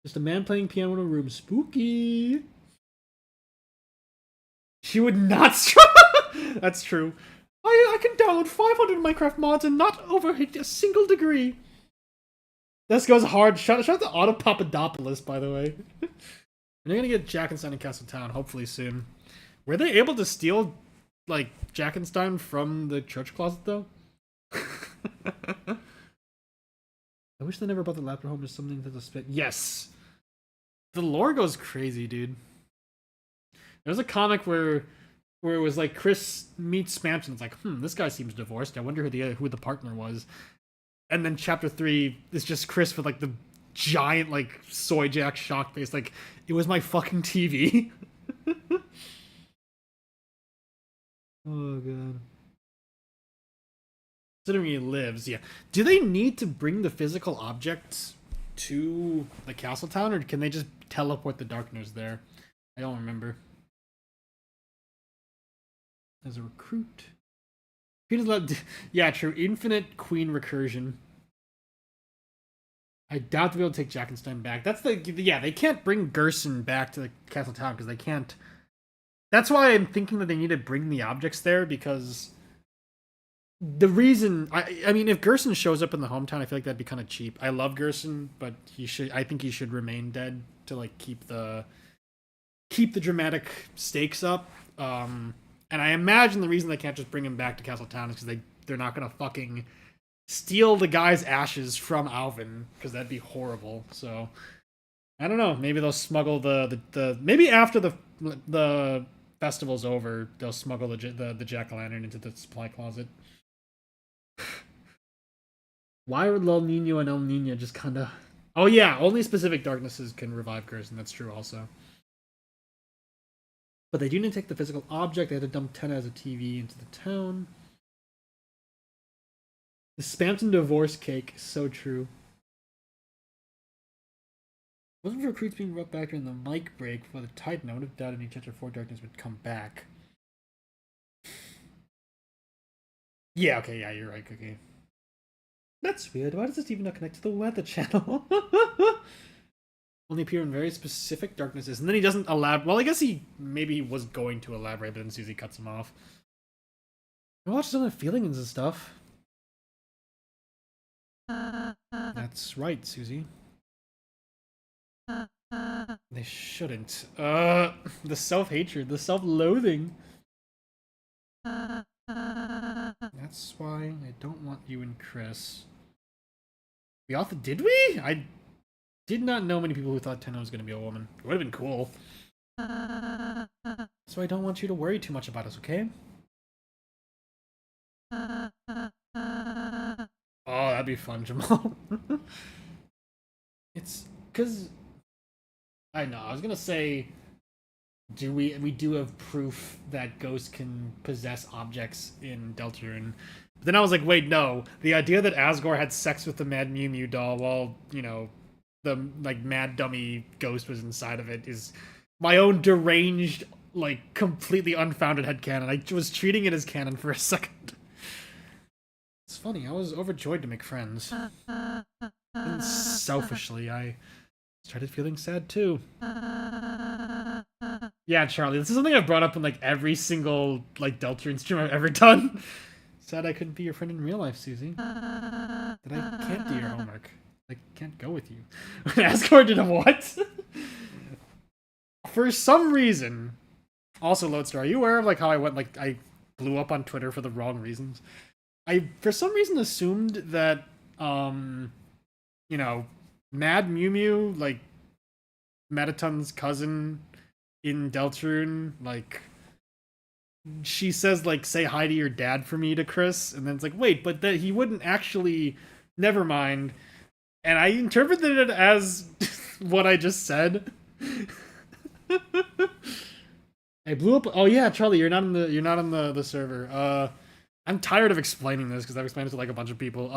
Just a man playing piano in a room. Spooky. She would not That's true. I can download 500 Minecraft mods and not overheat a single degree. This goes hard. Shout out to Otto Papadopoulos, by the way. They're gonna get Jackenstein in Castletown, hopefully soon. Were they able to steal, like, Jackenstein from the church closet, though? I wish they never brought the laptop home to something to the spit. Yes! The lore goes crazy, dude. There's a comic where it was like Chris meets Spamton. It's like, this guy seems divorced. I wonder who the partner was. And then chapter 3 is just Chris with, like, the giant, like, soy jack shock face. Like, it was my fucking TV. Oh, God. Considering he lives, yeah. Do they need to bring the physical objects to the castle town, or can they just teleport the Darkners there? I don't remember. As a recruit. Yeah, true. Infinite queen recursion. I doubt they'll be able to take Jackenstein back. That's they can't bring Gerson back to the castle town because they can't. That's why I'm thinking that they need to bring the objects there, because the reason I mean, if Gerson shows up in the hometown, I feel like that'd be kind of cheap. I love Gerson, but I think he should remain dead to, like, keep the dramatic stakes up. And I imagine the reason they can't just bring him back to Castletown is because they're not gonna fucking steal the guy's ashes from Alvin, because that'd be horrible. So I don't know. Maybe they'll smuggle the maybe after the festival's over, they'll smuggle the jack-o'-lantern into the supply closet. Why would El Nino and El Nino just kind of... Oh yeah, only specific darknesses can revive Gerson. That's true also. But they do need to take the physical object. They had to dump Tenno as a TV into the town. The Spamton divorce cake. So true. Wasn't for recruits being brought back during the mic break for the Titan, I would have doubted any chapter 4 darkness would come back. Yeah, okay, yeah, you're right, okay. That's weird. Why does this even not connect to the weather channel? Only appear in very specific darknesses. And then he doesn't elaborate. Well, I guess maybe he was going to elaborate, but then Susie cuts him off. I watched some of the feelings and stuff. That's right, Susie. They shouldn't. The self-hatred, the self-loathing. That's why I don't want you and Chris. Did we? I did not know many people who thought Tenno was going to be a woman. It would have been cool. So I don't want you to worry too much about us, okay? Oh, that'd be fun, Jamal. It's because I know. I was gonna say, we do have proof that ghosts can possess objects in Deltarune. But then I was like, wait, no. The idea that Asgore had sex with the Mad Mew Mew doll while, the, like, mad dummy ghost was inside of it is my own deranged, like, completely unfounded headcanon. I was treating it as canon for a second. It's funny, I was overjoyed to make friends. And selfishly, I started feeling sad too. Yeah, Charlie, this is something I've brought up in, like, every single, like, Deltarune stream I've ever done. Sad I couldn't be your friend in real life, Susie. That I can't do your homework. I can't go with you. Asgore did a what? For some reason... Also, Lodestar, are you aware of, like, how I blew up on Twitter for the wrong reasons? I, for some reason, assumed that, Mad Mew Mew, like, Metaton's cousin, in Deltarune, like she says like say hi to your dad for me to Chris, and then it's like wait, but that he wouldn't actually. Never mind. And I interpreted it as what I just said. I blew up. Oh yeah, Charlie, you're not on the server. I'm tired of explaining this because I've explained it to like a bunch of people.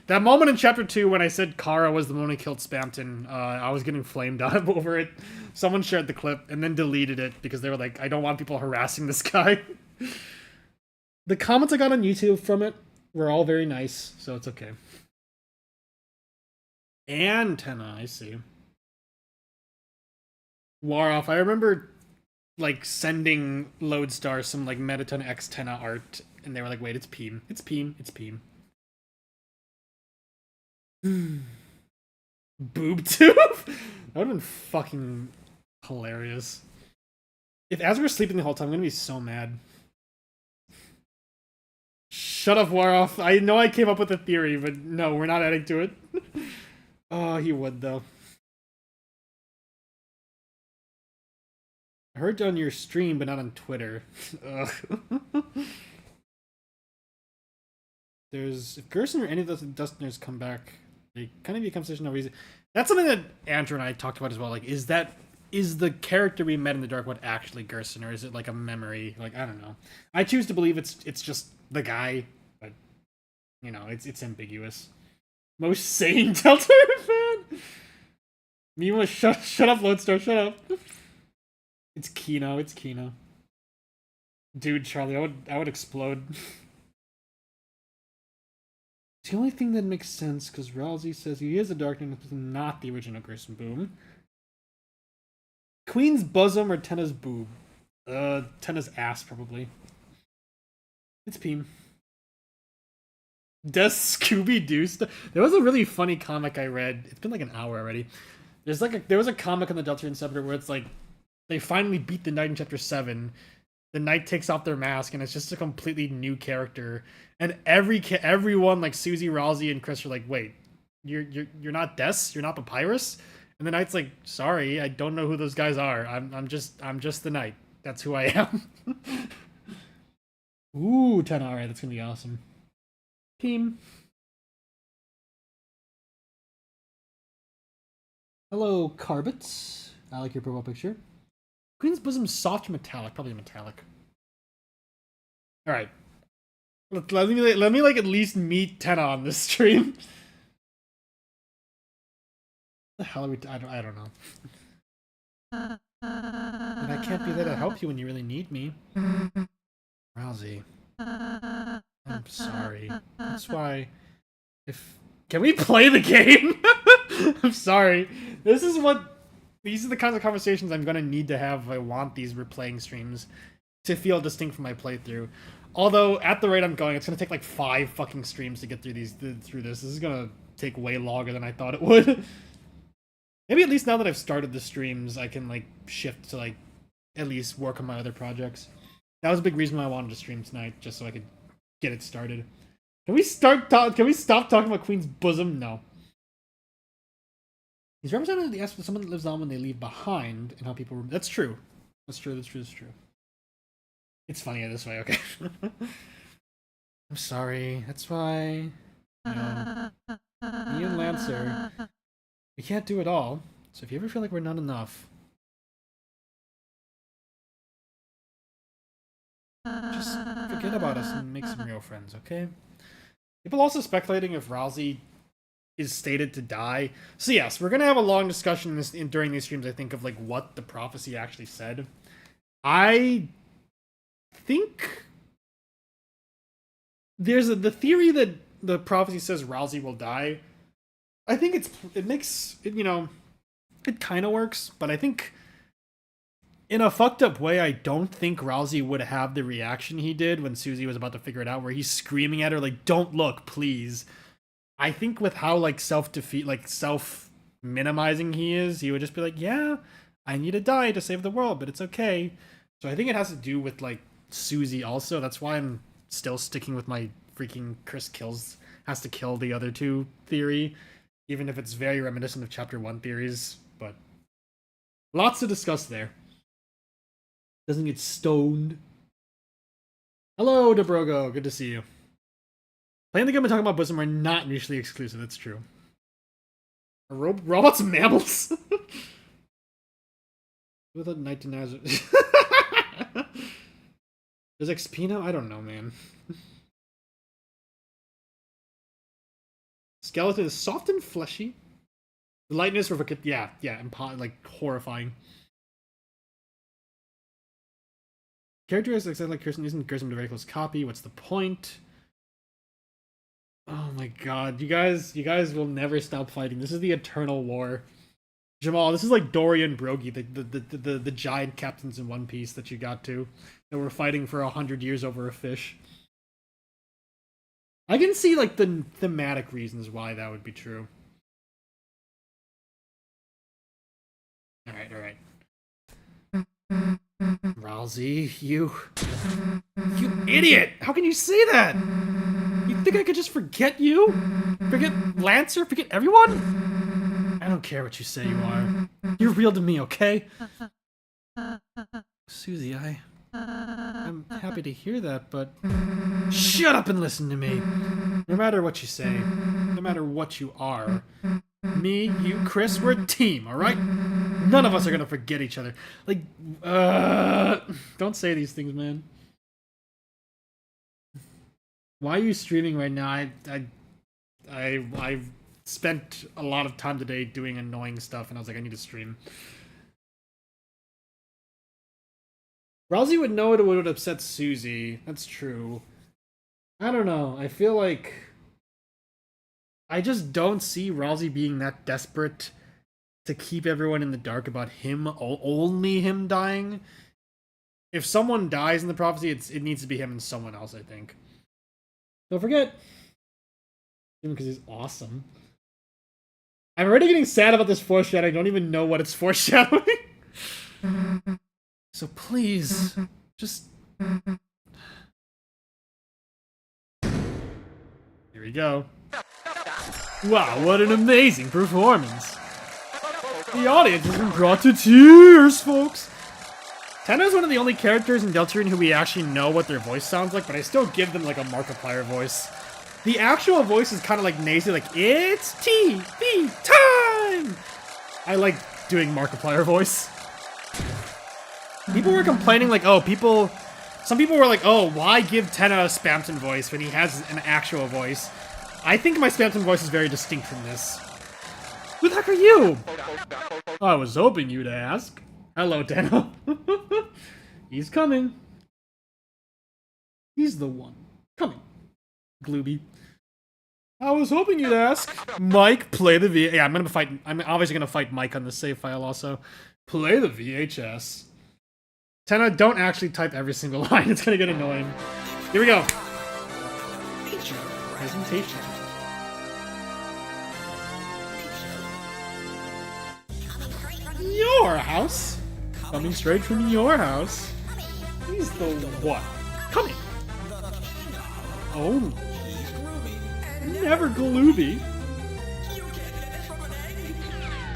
That moment in chapter 2 when I said Kara was the one who killed Spamton, I was getting flamed up over it. Someone shared the clip and then deleted it because they were like, I don't want people harassing this guy. The comments I got on YouTube from it were all very nice, so it's okay. And Tenno, I see. Waroff, I remember like sending Lodestar some like Metaton X Tenno art, and they were like, wait, it's Peem. It's Peem. It's Peem. Boob tube? That would have been fucking hilarious. If Azra was sleeping the whole time, I'm gonna be so mad. Shut up, Waroff. I know I came up with a theory, but no, we're not adding to it. Oh, he would, though. I heard on your stream, but not on Twitter. Ugh. If Gerson or any of those Dustiners come back, they kind of become such no reason. That's something that Andrew and I talked about as well. Like, is the character we met in the dark what actually Gerson, or is it like a memory? Like, I don't know. I choose to believe it's just the guy, but you know, it's ambiguous. Most sane Deltarune fan. Mima, shut up, Lodestar, shut up. It's Kino. It's Kino. Dude, Charlie, I would explode. It's the only thing that makes sense because Rousey says he is a Dark Knight, but not the original Gerson. Boom. Queen's bosom or Tenna's boob? Tenna's ass probably. It's Peem. Does Scooby-Doo stuff? There was a really funny comic I read. It's been like an hour already. There was a comic on the Deltarune subreddit where it's like they finally beat the knight in chapter 7. The knight takes off their mask and it's just a completely new character. And everyone like Suzy, Rousey, and Chris are like, wait, you're not Des? You're not Papyrus? And the knight's like, sorry, I don't know who those guys are. I'm just the knight. That's who I am. Ooh, 10. All right, that's gonna be awesome. Team. Hello, Carbets. I like your profile picture. Queen's bosom, soft metallic, probably metallic. All right, let me like at least meet Tenno on this stream. The hell are we? I don't know. And I can't be there to help you when you really need me. Rousey. I'm sorry. That's why. Can we play the game? I'm sorry. These are the kinds of conversations I'm gonna need to have if I want these replaying streams to feel distinct from my playthrough. Although at the rate I'm going, it's gonna take like 5 fucking streams to get through this. This is gonna take way longer than I thought it would. Maybe at least now that I've started the streams, I can like shift to like at least work on my other projects. That was a big reason why I wanted to stream tonight, just so I could get it started. Can we stop talking about Queen's bosom? No. He's represented the aspect of someone that lives on when they leave behind and how people... That's true. That's true. It's funnier this way, okay. I'm sorry. That's why... You know, me and Lancer, we can't do it all. So if you ever feel like we're not enough... just forget about us and make some real friends, okay? People also speculating if Rousey is stated to die. So yes, we're gonna have a long discussion during these streams, I think, of like what the prophecy actually said. I think there's the theory that the prophecy says Rousey will die. I think it kind of works, but I think in a fucked up way, I don't think Rousey would have the reaction he did when Suzy was about to figure it out, where he's screaming at her like, "Don't look, please." I think with how like self-minimizing he is, he would just be like, "Yeah, I need to die to save the world, but it's okay." So I think it has to do with like Suzy also. That's why I'm still sticking with my freaking Chris has to kill the other two theory, even if it's very reminiscent of chapter 1 theories. But lots to discuss there. Doesn't get stoned. Hello, Dobrogo. Good to see you. Playing the game and talking about bosom are not mutually exclusive. That's true. Robots and mammals? With a night denizer. Does XP now? I don't know, man. Skeleton is soft and fleshy. The lightness of a... Yeah, like, horrifying. Characteristics like Kirsten isn't Kirsten a very close copy. What's the point? Oh my god, you guys will never stop fighting. This is the eternal war. Jamal, this is like Dory and Brogy, the giant captains in One Piece that you got to. That were fighting for 100 years over a fish. I can see like the thematic reasons why that would be true. Alright. Rousey, you idiot! How can you say that? You think I could just forget you? Forget Lancer? Forget everyone? I don't care what you say you are. You're real to me, okay? Susie, I'm happy to hear that, but... Shut up and listen to me! No matter what you say, no matter what you are, me, you, Chris, we're a team, alright? None of us are gonna forget each other. Like, don't say these things, man. Why are you streaming right now? I've spent a lot of time today doing annoying stuff, and I was like, I need to stream. Rousey would know it would upset Susie. That's true. I don't know. I feel like... I just don't see Rousey being that desperate to keep everyone in the dark about him, only him dying. If someone dies in the prophecy, it needs to be him and someone else, I think. Don't forget him because he's awesome. I'm already getting sad about this foreshadowing. I don't even know what it's foreshadowing. So please, just... Here we go. Wow, what an amazing performance. The audience has been brought to tears, folks. Tenno is one of the only characters in Deltarune who we actually know what their voice sounds like, but I still give them like a Markiplier voice. The actual voice is kind of like nasally, like, it's TV time! I like doing Markiplier voice. People were complaining like, some people were like, oh, why give Tenno a Spamton voice when he has an actual voice? I think my Spamton voice is very distinct from this. Who the heck are you? I was hoping you'd ask. Hello, Tenno. He's coming. He's the one. Coming. Glooby. I was hoping you'd ask. Mike, play the VHS. Yeah, I'm obviously gonna fight Mike on the save file also. Play the VHS. Tenno, don't actually type every single line. It's gonna get annoying. Here we go. Feature presentation. Your house? Coming straight from your house. He's the what? Coming. Oh. Never Glooby.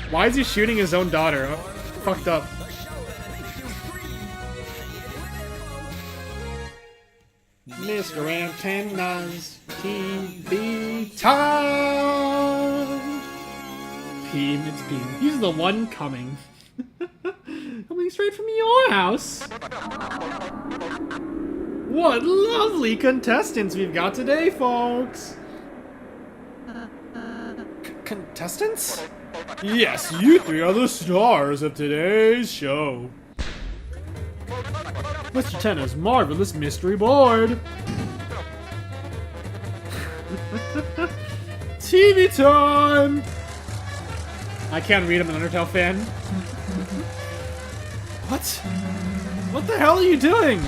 Why is he shooting his own daughter? Oh, fucked up. Mr. Antenna's TV time. Peem, it's Peem. He's the one coming. Coming straight from your house. What lovely contestants we've got today, folks. Contestants? Yes, you three are the stars of today's show. Mr. Tenno's marvelous mystery board. TV time! I can't read. I'm an Undertale fan. What? What the hell are you doing?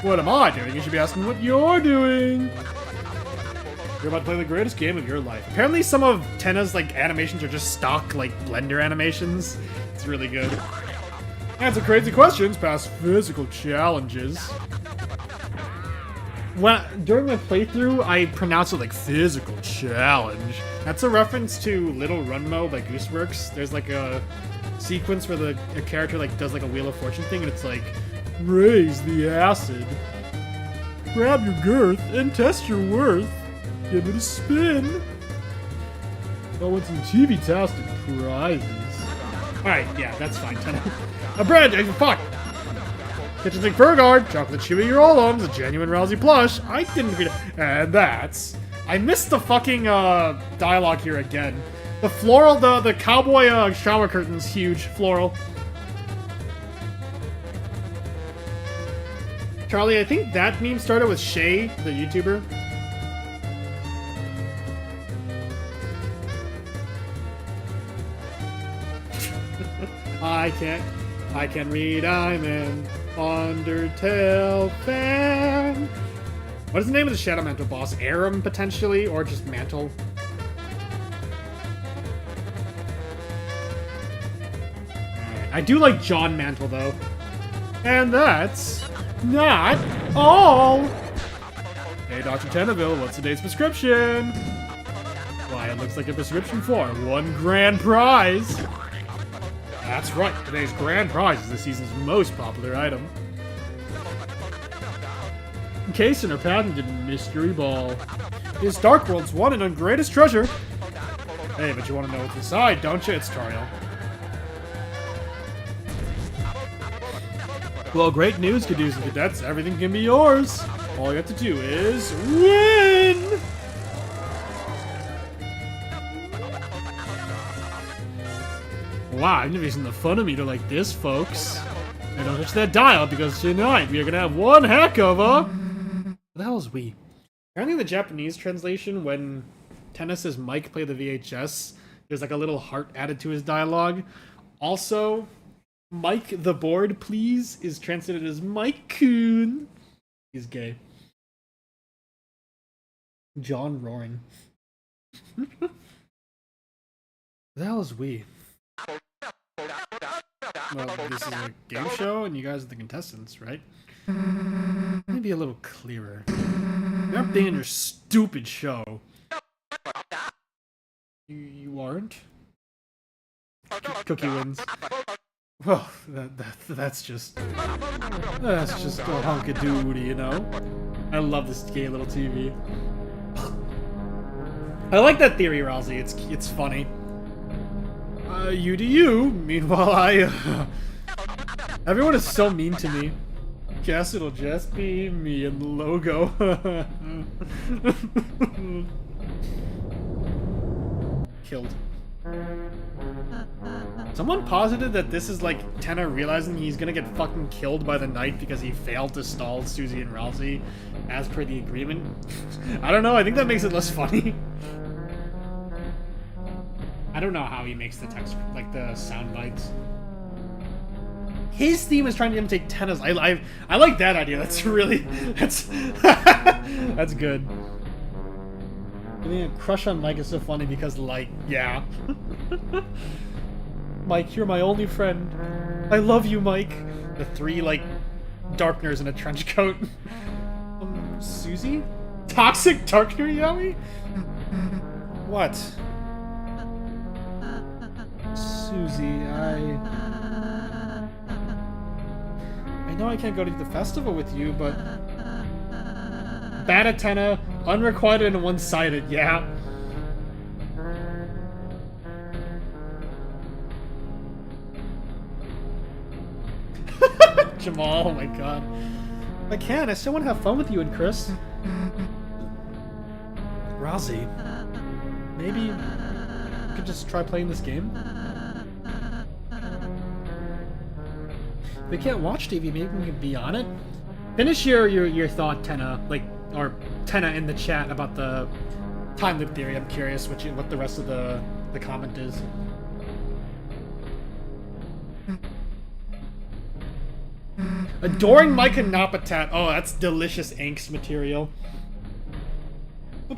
What am I doing? You should be asking what you're doing. You're about to play the greatest game of your life. Apparently some of Tenno's like animations are just stock like Blender animations. It's really good. Answer crazy questions, pass physical challenges. During my playthrough, I pronounced it like physical challenge. That's a reference to Little Runmo by Gooseworks. There's like a sequence where a character like does like a Wheel of Fortune thing, and it's like Raise the acid. Grab your girth and test your worth. Give it a spin. I want some TV-tastic prizes. Alright, yeah, that's fine, Tenno. A bread, fuck! Kitchen Sink Fur Guard, Chocolate Chewy Roll-Ons, a genuine Rousey plush. I didn't read it. And that's... I missed the fucking, dialogue here again. The floral, the cowboy, shower curtain's huge. Floral. Charlie, I think that meme started with Shay, the YouTuber. I can read, I'm an Undertale fan. What is the name of the Shadow Mantle boss? Aram, potentially? Or just Mantle? I do like John Mantle, though. And that's not all! Hey, Dr. Tenneville, what's today's prescription? Why, it looks like a prescription for 1 grand prize! That's right, today's grand prize is this season's most popular item. Encased in her patented mystery ball is Darkworld's one and greatest treasure. Hey, but you want to know what's inside, don't you? It's Toriel. Well, great news, Caduce and Cadets. Everything can be yours. All you have to do is win! Wow, I've never seen the fun of meter like this, folks. And don't touch that dial, because tonight we are gonna have one heck of a... What the hell is we? Apparently in the Japanese translation, when Tenno says Mike play the VHS, there's like a little heart added to his dialogue. Also, Mike the board, please, is translated as Mike-kun. He's gay. John Roaring. What the hell is we? Well, this is a game show, and you guys are the contestants, right? Maybe a little clearer. You're not being in your stupid show. You aren't? Cookie wins. Well, that's just a hunk of doody, you know? I love this gay little TV. I like that theory, Rousey. It's funny. You do you. Meanwhile, everyone is so mean to me. Guess it'll just be me and the logo. Killed. Someone posited that this is like Tenno realizing he's gonna get fucking killed by the knight because he failed to stall Suzy and Rousey as per the agreement. I don't know, I think that makes it less funny. I don't know how he makes the text, like the sound bites. His theme is trying to imitate Tenno's. I like that idea. That's really, that's good. Getting a crush on Mike is so funny because, like, yeah. Mike, you're my only friend. I love you, Mike. The 3, like, darkners in a trench coat. Suzy? Toxic darkner, Yowie? What? Suzy, I know I can't go to the festival with you, but... Bad at Tenno, unrequited and one-sided, yeah. Jamal, oh my god. I can, I still want to have fun with you and Chris. Rousey, maybe you could just try playing this game? We can't watch TV, maybe we can be on it? Finish your thought, Tenno, like, or Tenno in the chat about the time loop theory. I'm curious what the rest of the comment is. Adoring Mike and Napatat. Oh, that's delicious angst material.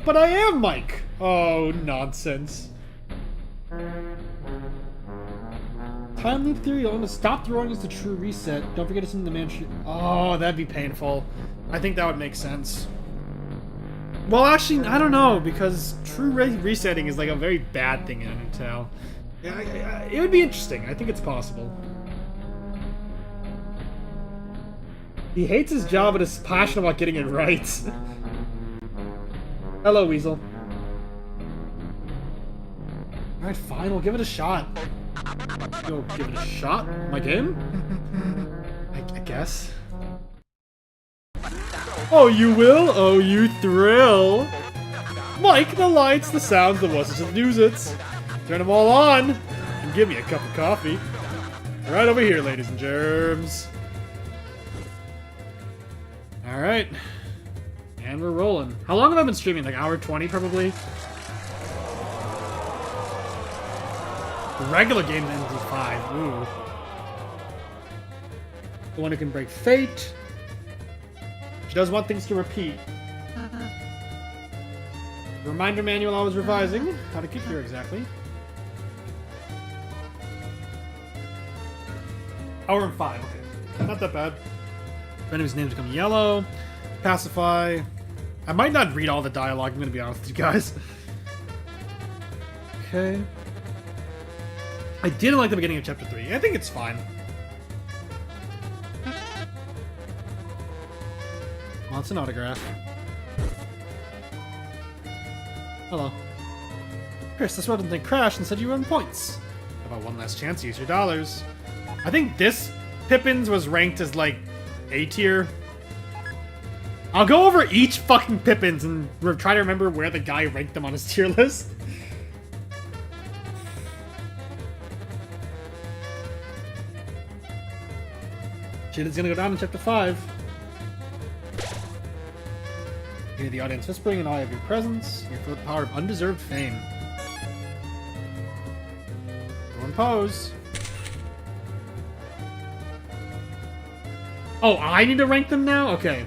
But I am Mike. Oh, nonsense. Time loop theory. I'm gonna stop throwing is the true reset. Don't forget to send the mansion. Oh, that'd be painful. I think that would make sense. Well, actually, I don't know, because true resetting is like a very bad thing in Undertale. Yeah, it would be interesting. I think it's possible. He hates his job but is passionate about getting it right. Hello, Weasel. Alright, fine, we'll give it a shot. You'll give it a shot? My game? I guess. Oh, you will? Oh, you thrill! Mike, the lights, the sounds, the what's the news-its. Turn them all on, and give me a cup of coffee. Right over here, ladies and germs. Alright. And we're rolling. How long have I been streaming? Like hour 20, probably? The regular game ends at 5. Ooh. The one who can break fate. She does want things to repeat. Reminder manual I was revising. How to get here exactly. Hour and 5, okay. Not that bad. Enemy's names become yellow. Pacify. I might not read all the dialogue, I'm gonna be honest with you guys. Okay. I didn't like the beginning of chapter 3. I think it's fine. Well, it's an autograph. Hello. Chris, this rodent thing crashed and said you earned points. How about one last chance to use your dollars? I think this Pippins was ranked as, like, A tier. I'll go over each fucking Pippins and try to remember where the guy ranked them on his tier list. Shit is gonna go down in chapter 5. You hear the audience whispering in awe of your presence. You feel the power of undeserved fame. Go and pose. Oh, I need to rank them now? Okay.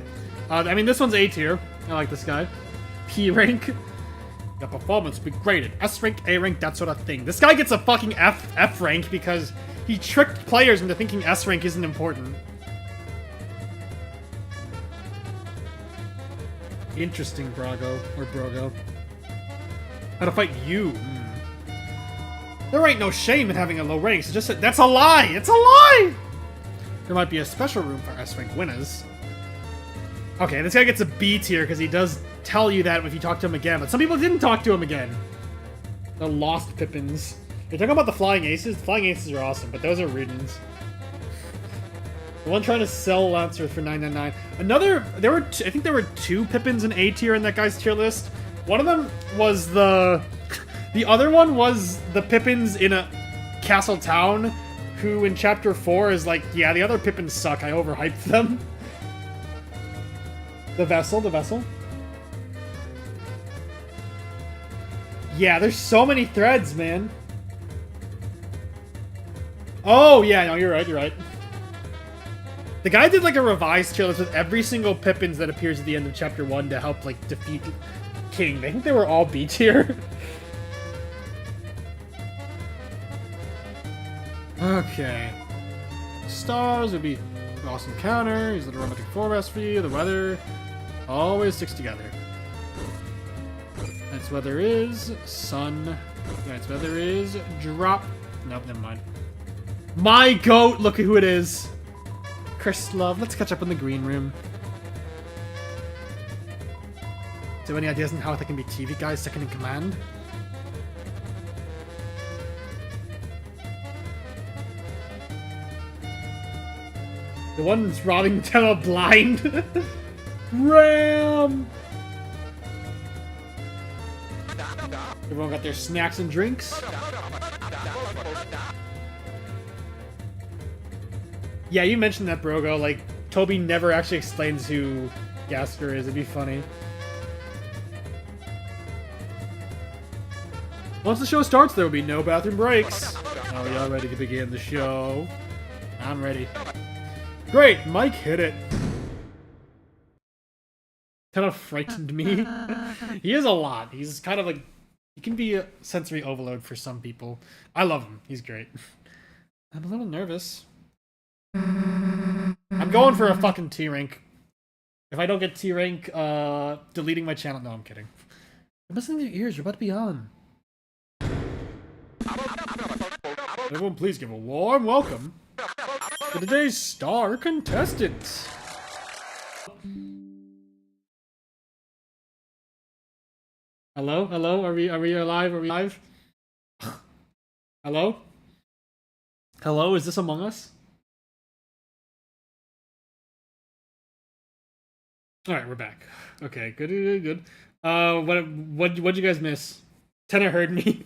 I mean, this one's A tier. I like this guy. P rank. Your performance will be graded. S rank, A rank, that sort of thing. This guy gets a fucking F rank because he tricked players into thinking S rank isn't important. Interesting, Brago. Or Brogo. How to fight you. There ain't no shame in having a low rank. So just that's a lie! It's a lie! There might be a special room for S rank winners. Okay, this guy gets a B tier because he does tell you that if you talk to him again, but some people didn't talk to him again. The lost Pippins. You're talking about the Flying Aces? The Flying Aces are awesome, but those are Riddens. The one trying to sell Lancer for $9.99. I think there were 2 Pippins in A tier in that guy's tier list. One of them was the other one was the Pippins in a Castle Town, who in chapter 4 is like, yeah, the other Pippins suck, I overhyped them. The vessel. Yeah, there's so many threads, man. Oh, yeah, no, you're right. The guy did like a revised tier list with every single Pippins that appears at the end of chapter 1 to help like defeat King. I think they were all B tier. Okay. Stars would be awesome counter. Here's a little romantic forecast for you. The weather always sticks together. Night's weather is sun. Night's weather is drop. Nope, never mind. My goat! Look at who it is. Chris Love. Let's catch up in the green room. Do you have any ideas on how they can be TV guys second in command? The one that's robbing Tenno blind. Ram! Everyone got their snacks and drinks. Yeah, you mentioned that, Brogo. Like, Toby never actually explains who Gasker is. It'd be funny. Once the show starts, there will be no bathroom breaks. Are y'all ready to begin the show? I'm ready. Great, Mike hit it. Kind of frightened me. He is a lot. He's kind of like... He can be a sensory overload for some people. I love him. He's great. I'm a little nervous. I'm going for a fucking T rank. If I don't get T rank, deleting my channel. No, I'm kidding. I'm listening to your ears. You're about to be on. Everyone, please give a warm welcome to today's star contestant. Hello? Hello? Are we alive? Are we live? Hello? Hello? Is this Among Us? Alright, we're back. Okay, good, good, good. What'd you guys miss? Tenno heard me.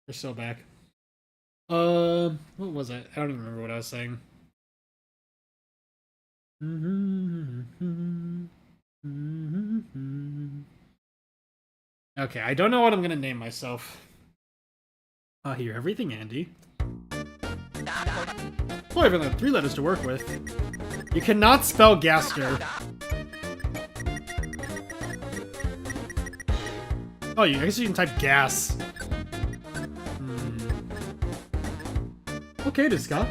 We're still back. What was it? I don't even remember what I was saying. Okay, I don't know what I'm gonna name myself. I hear everything, Andy. Boy, I've only 3 letters to work with. You cannot spell Gaster. Oh, I guess you can type gas. Okay, Scott.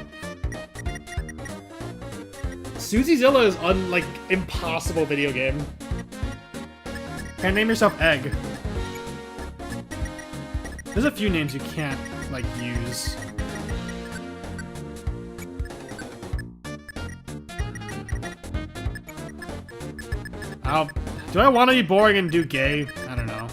Suzy Zilla is like impossible video game. Can't name yourself Egg. There's a few names you can't like use. Do I want to be boring and do gay? I don't know.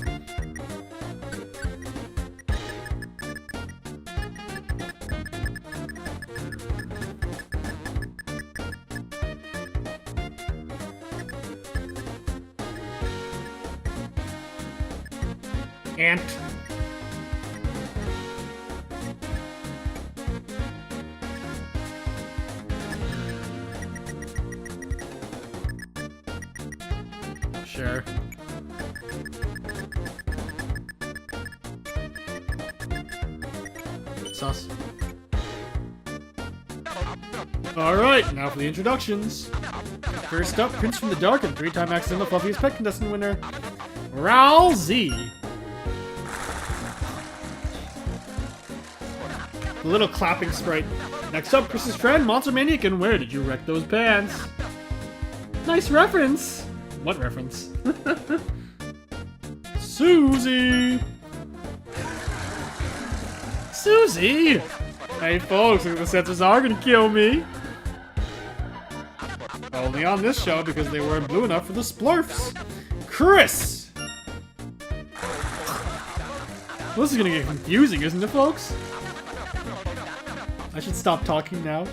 Ant. Sure. Sus. Alright, now for the introductions. First up, Prince from the Dark and 3-time accidental Fluffiest Pet Contestant winner, Rousey. The little clapping sprite. Next up, Chris's friend, Monster Maniac, and where did you wreck those pants? Nice reference! What reference? Susie! Susie! Hey folks, the censors are gonna kill me! Only on this show because they weren't blue enough for the splurfs. Chris! Well, this is gonna get confusing, isn't it, folks? I should stop talking now.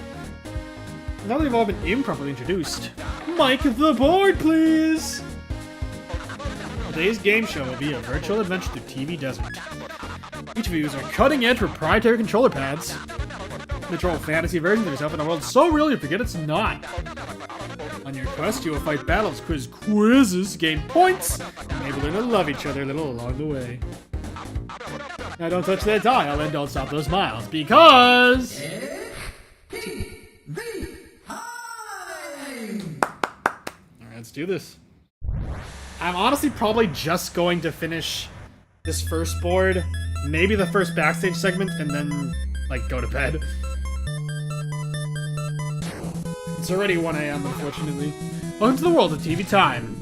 Now that they've all been improperly introduced, Mike the board, please! Today's game show will be a virtual adventure through TV Desert. Each of you use our cutting-edge proprietary controller pads. Control fantasy versions of yourself in a world so real you forget it's not. On your quest, you will fight battles, quizzes, gain points, and maybe learn to love each other a little along the way. Now don't touch that dial and don't stop those smiles, because... Alright, let's do this. I'm honestly probably just going to finish this first board, maybe the first backstage segment, and then, like, go to bed. It's already 1 AM, unfortunately. Welcome to the world of TV time.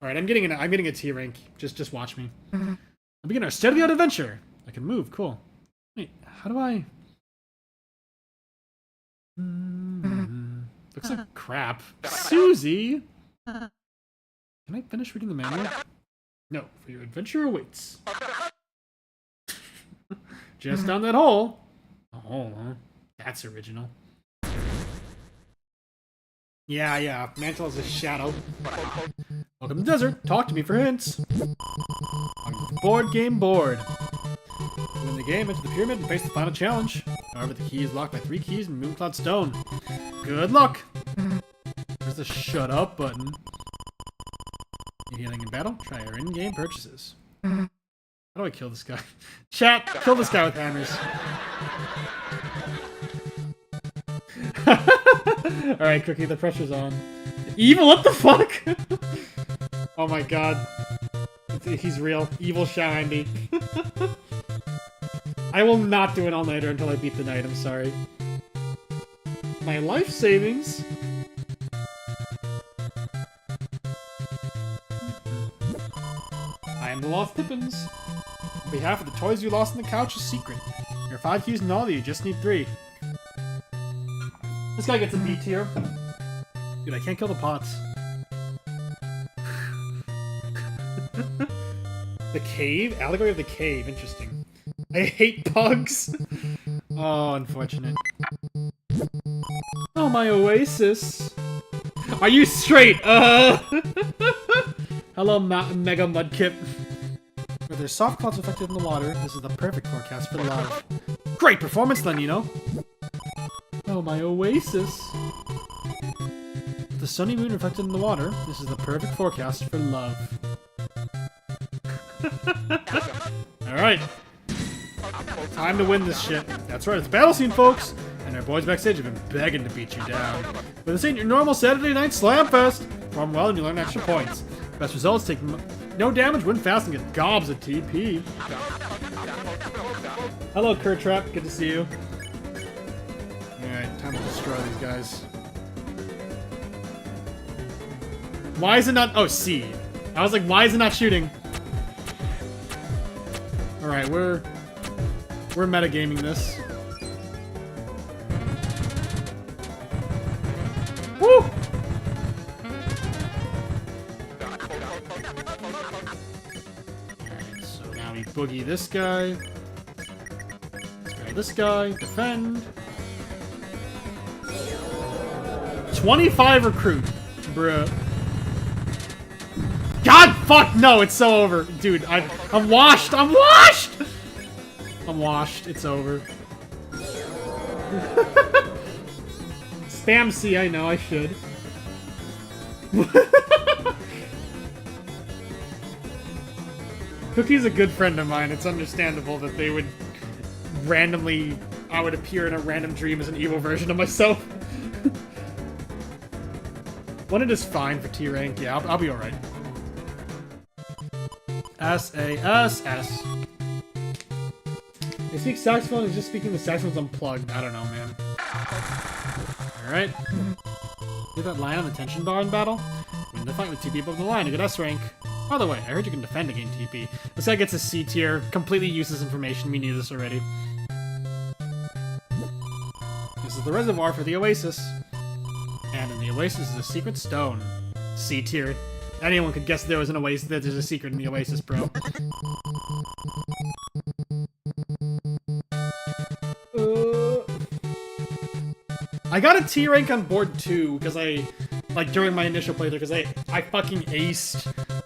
Alright, I'm getting a T rank. Just watch me. I'm beginning our state-of-the-art adventure. I can move, cool. Wait, how do I... Looks like crap. Susie! Can I finish reading the manual? No, for your adventure awaits. Just down that hole. A hole, huh? That's original. Yeah, Mantle is a shadow. Welcome to the desert. Talk to me for hints. Board game board. Win the game, enter the pyramid, and face the final challenge. However, the key is locked by 3 keys and Mooncloud Stone. Good luck! There's the shut up button. Need healing in battle? Try our in-game purchases. How do I kill this guy? Chat, kill this guy with hammers. Alright, Cookie, the pressure's on. Evil, what the fuck? Oh my god. He's real. Evil Shindy. I will not do an all-nighter until I beat the night, I'm sorry. My life savings? I am the Lost Pippins. On behalf of the toys you lost on the couch is secret. There are 5 keys in all, you just need 3. This guy gets a B tier. Dude, I can't kill the pots. The cave? Allegory of the cave. Interesting. I hate bugs. Oh, unfortunate. Oh, my oasis. Are you straight? Hello, Mega Mudkip. Where there's soft clouds affected in the water, this is the perfect forecast for love. Great performance then, you know? Oh, my oasis. The sunny moon reflected in the water, this is the perfect forecast for love. Alright. Time to win this shit. That's right, it's battle scene, folks! And our boys backstage have been begging to beat you down. But this ain't your normal Saturday night slam fest! Perform well and you learn extra points. Best results, take no damage, win fast, and get gobs of TP. Hello, Kertrap. Good to see you. Alright, time to destroy these guys. Why is it not... Oh, C. I was like, why is it not shooting? Alright, we're metagaming this. Woo! Alright, so now we boogie this guy. Spray this guy. Defend. 25 recruit. Bruh. God, fuck, no, it's so over. Dude, I'm washed, I'm washed! I'm washed, it's over. Spam C, I know, I should. Cookie's a good friend of mine, it's understandable that they would randomly... I would appear in a random dream as an evil version of myself. One it is fine for T rank, yeah, I'll be alright. S-A-S-S. They speak saxophone, he's just speaking the saxophone's unplugged. I don't know, man. Alright. Get that line on the tension bar in battle? Win the fight with 2 people in the line to get S rank. By the way, I heard you can defend against TP. This guy gets a C tier. Completely useless information, we knew this already. This is the reservoir for the Oasis. And in the Oasis is a secret stone. C tier. Anyone could guess there was an Oasis, that there's a secret in the Oasis, bro. I got a T rank on board 2 because like during my initial playthrough, because I fucking aced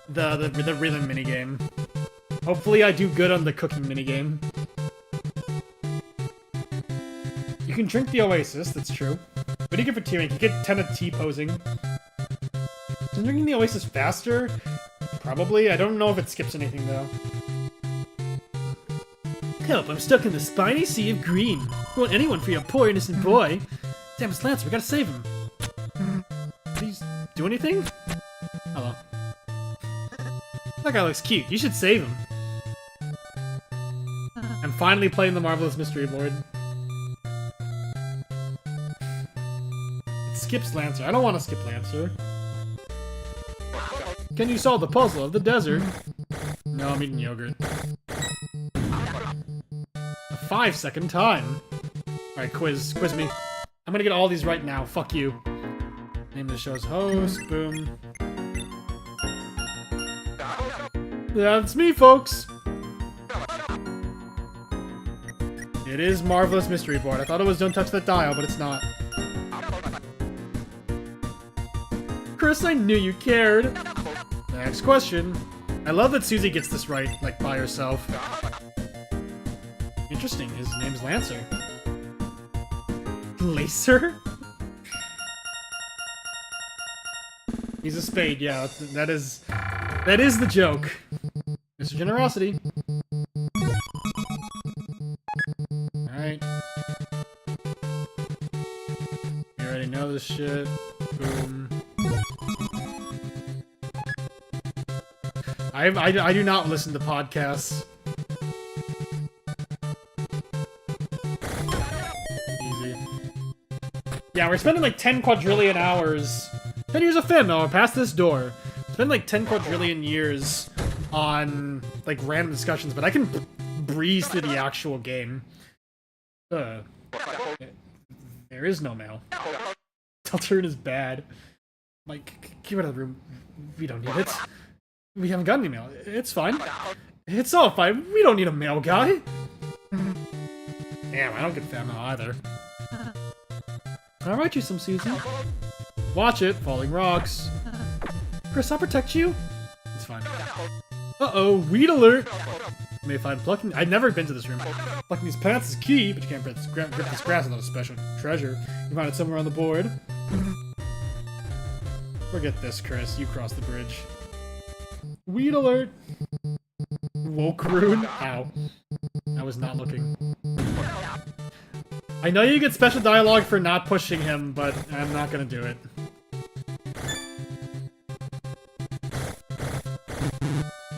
the rhythm minigame. Hopefully I do good on the cooking minigame. You can drink the Oasis, that's true. What do you get for T rank? You get 10 of T posing. Is drinking the Oasis faster? Probably. I don't know if it skips anything, though. Help, I'm stuck in the spiny sea of green. Won't anyone free a poor innocent boy? Damn, it's Lancer, we gotta save him. Please do anything? Hello. That guy looks cute. You should save him. I'm finally playing the Marvelous Mystery Board. It skips Lancer. I don't want to skip Lancer. Can you solve the puzzle of the desert? No, I'm eating yogurt. A 5-second time. Alright, quiz me. I'm gonna get all these right now. Fuck you. Name of the show's host. Boom. That's me, folks. It is Marvelous Mystery Board. I thought it was Don't Touch That Dial, but it's not. Chris, I knew you cared. Next question. I love that Susie gets this right, like, by herself. Interesting, his name's Lancer. Lacer? He's a spade, yeah, that is the joke. Mr. Generosity. Alright. You already know this shit. Boom. I do not listen to podcasts. Easy. Yeah, we're spending like 10 quadrillion hours. 10 years of film, I'll pass this door. Spend like 10 quadrillion years on like random discussions, but I can breeze through the actual game. There is no mail. Deltarune is bad. Mike, get rid of the room. We don't need it. We haven't got any mail. It's fine. It's all fine. We don't need a mail guy. Damn, I don't get fan mail either. I'll write you some, Susie. Watch it. Falling rocks. Chris, I'll protect you. It's fine. Uh-oh, weed alert! You may find plucking. I've never been to this room. Plucking these plants is key, but you can't grip this grass without a special treasure. You find it somewhere on the board. Forget this, Chris. You cross the bridge. Weed alert! Woke rune. Ow. I was not looking. I know you get special dialogue for not pushing him, but I'm not gonna do it.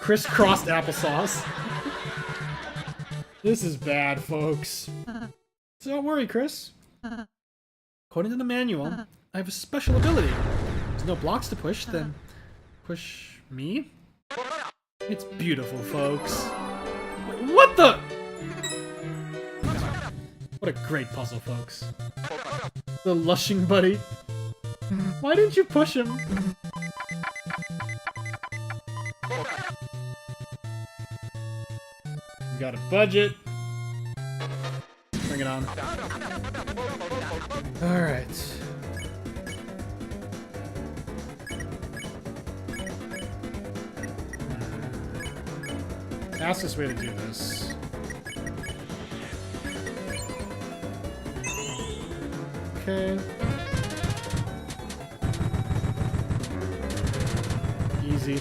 Crisscrossed applesauce. This is bad, folks. So don't worry, Chris. According to the manual, I have a special ability. There's no blocks to push, then push me? It's beautiful, folks. What the? What a great puzzle, folks. The lushing buddy. Why didn't you push him? We got a budget. Bring it on. Alright. Fastest way to do this. Okay. Easy.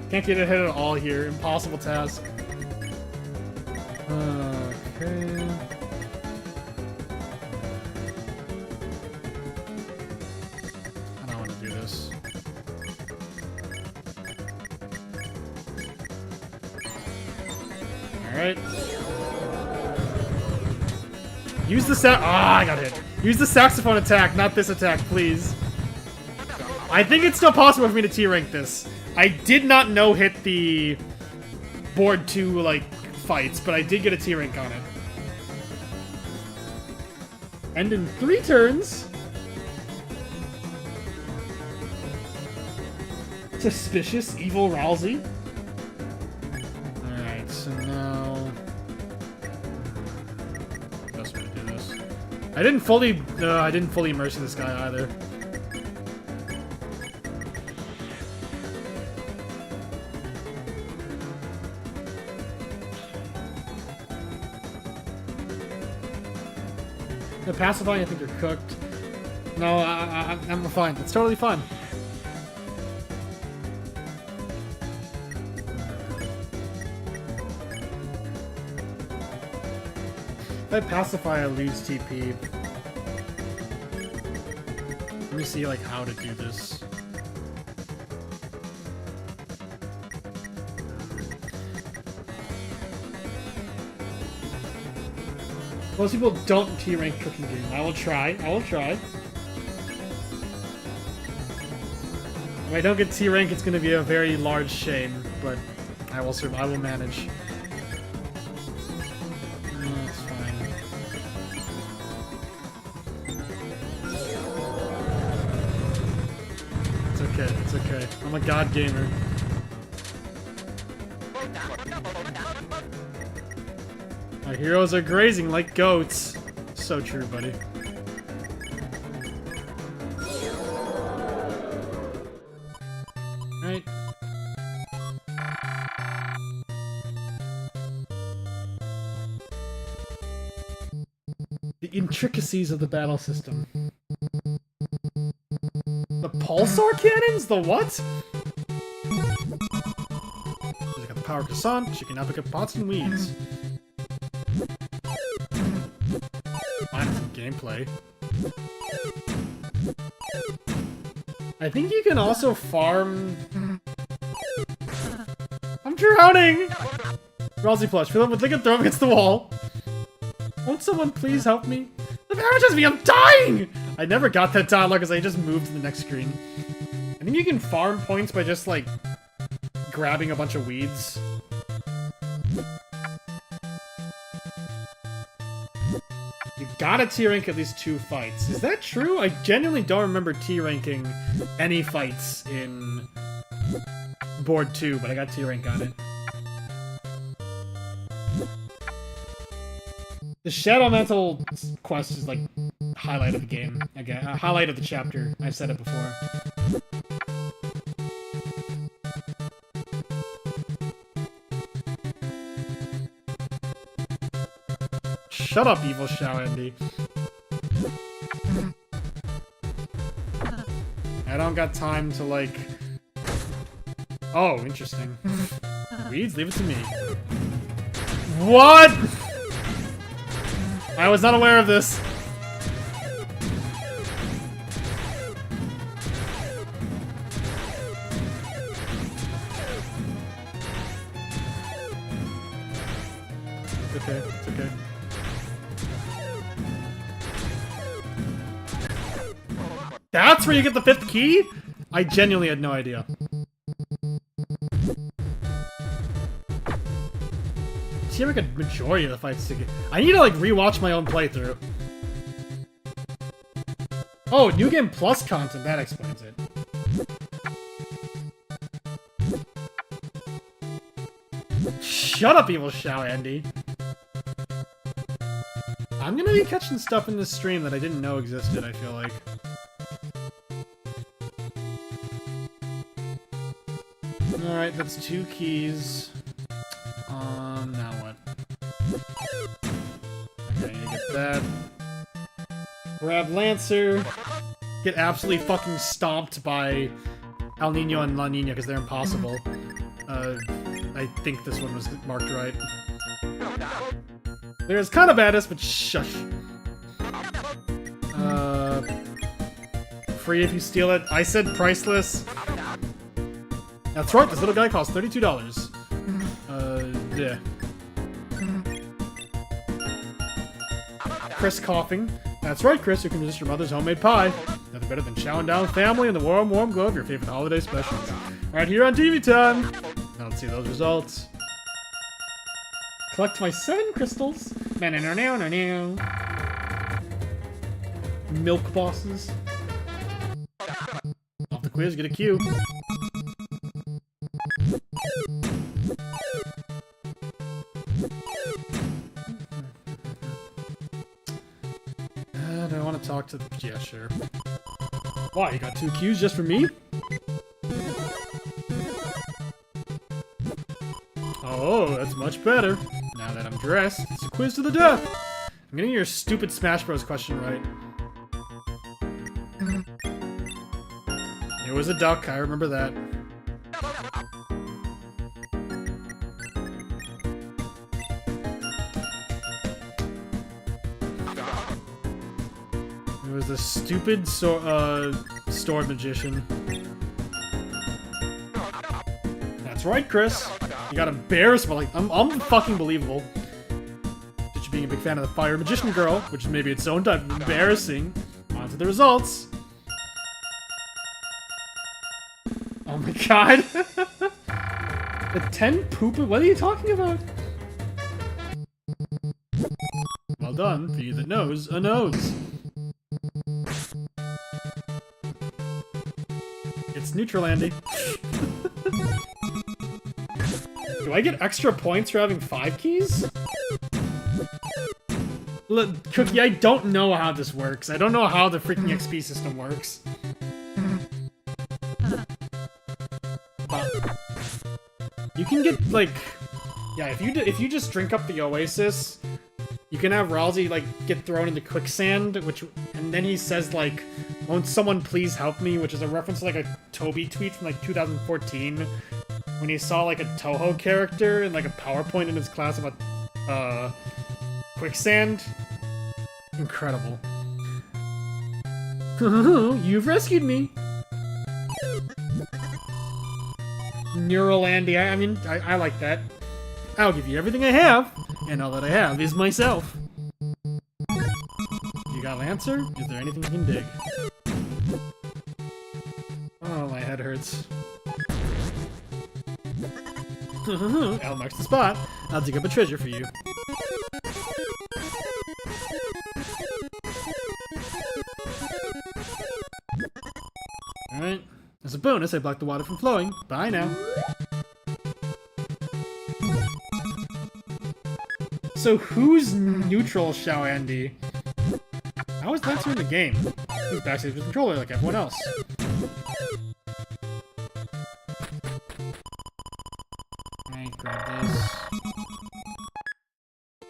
Can't get ahead at all here. Impossible task. Okay. I don't want to do this. Alright. Use the I got hit. Use the saxophone attack, not this attack, please. I think it's still possible for me to T-rank this. I did not no-hit the board 2, like, fights, but I did get a T-rank on it. And in 3 turns... Suspicious Evil Rousey? Alright, so now... Best way to do this. I didn't fully immerse in this guy either. The pacifying, I think you're cooked. No, I'm fine. It's totally fine. If I pacify, I lose TP. Let me see, like, how to do this. Most people don't T-rank cooking game. I will try. I will try. If I don't get T-rank, it's going to be a very large shame, but I will survive. I will manage. It's fine. It's okay. It's okay. I'm a god gamer. Our heroes are grazing like goats. So true, buddy. Right. The intricacies of the battle system. The pulsar cannons? The what? She's got the power of Cassant. She can now pick up pots and weeds. Gameplay. I think you can also farm... I'm drowning! Rousey plush. Fill up with liquid, throw him against the wall. Won't someone please help me? The power touches me, I'm dying! I never got that dialogue because I just moved to the next screen. I think you can farm points by just, like, grabbing a bunch of weeds. got a T rank at least 2 fights. Is that true? I genuinely don't remember T ranking any fights in Board 2, but I got T rank on it. The Shadow Mantle quest is like highlight of the game. Again, highlight of the chapter. I've said it before. Shut up, evil Shao Andy. I don't got time to like... Oh, interesting. Weeds, leave it to me. What?! I was not aware of this. It's okay, it's okay. That's where you get the 5th key? I genuinely had no idea. See like a majority of the fights to get. I need to like rewatch my own playthrough. Oh, New Game Plus content, that explains it. Shut up, evil Shao Andy. I'm gonna be catching stuff in this stream that I didn't know existed, I feel like. Alright, that's 2 keys. Now what? Okay, you get that. Grab Lancer. Get absolutely fucking stomped by El Nino and La Nina because they're impossible. I think this one was marked right. There's kind of badass, but shush. Free if you steal it. I said priceless. That's right, this little guy costs $32. Yeah. Chris coughing. That's right, Chris, you can resist your mother's homemade pie. Nothing better than chowing down family in the warm, warm glow of your favorite holiday specials. Right here on TV time. Now let's see those results. Collect my 7 crystals. Milk bosses. Off the quiz, get a Q. Do I want to talk to... Yeah, sure. Why, you got 2 Qs just for me? Oh, that's much better. Now that I'm dressed, it's a quiz to the death. I'm getting your stupid Smash Bros. Question right. It was a duck, I remember that. It was the stupid sword magician. That's right, Chris. You got embarrassed, but like, I'm fucking believable. Did you being a big fan of the Fire Magician Girl, which is maybe its own type of embarrassing. On to the results. Oh my god. The 10 poop. What are you talking about? Well done, for you that knows a nose. It's neutral, Andy. Do I get extra points for having 5 keys? Look, Cookie, I don't know how this works. I don't know how the freaking XP system works. You can get, like... Yeah, if you just drink up the Oasis, you can have Ralsei, like, get thrown into quicksand, and then he says, like, won't someone please help me, which is a reference to, like, a Toby tweet from, like, 2014, when he saw, like, a Toho character in, like, a PowerPoint in his class about, quicksand. Incredible. You've rescued me! Neural Andy, I mean, I like that. I'll give you everything I have, and all that I have is myself. You got Lancer? Is there anything you can dig? Oh, my head hurts. L marks the spot. I'll dig up a treasure for you. bonus, I blocked the water from flowing. Bye now. So who's neutral, Shao Andy? How is Lancer in the game? He's backstage with the controller like everyone else. Alright, grab this.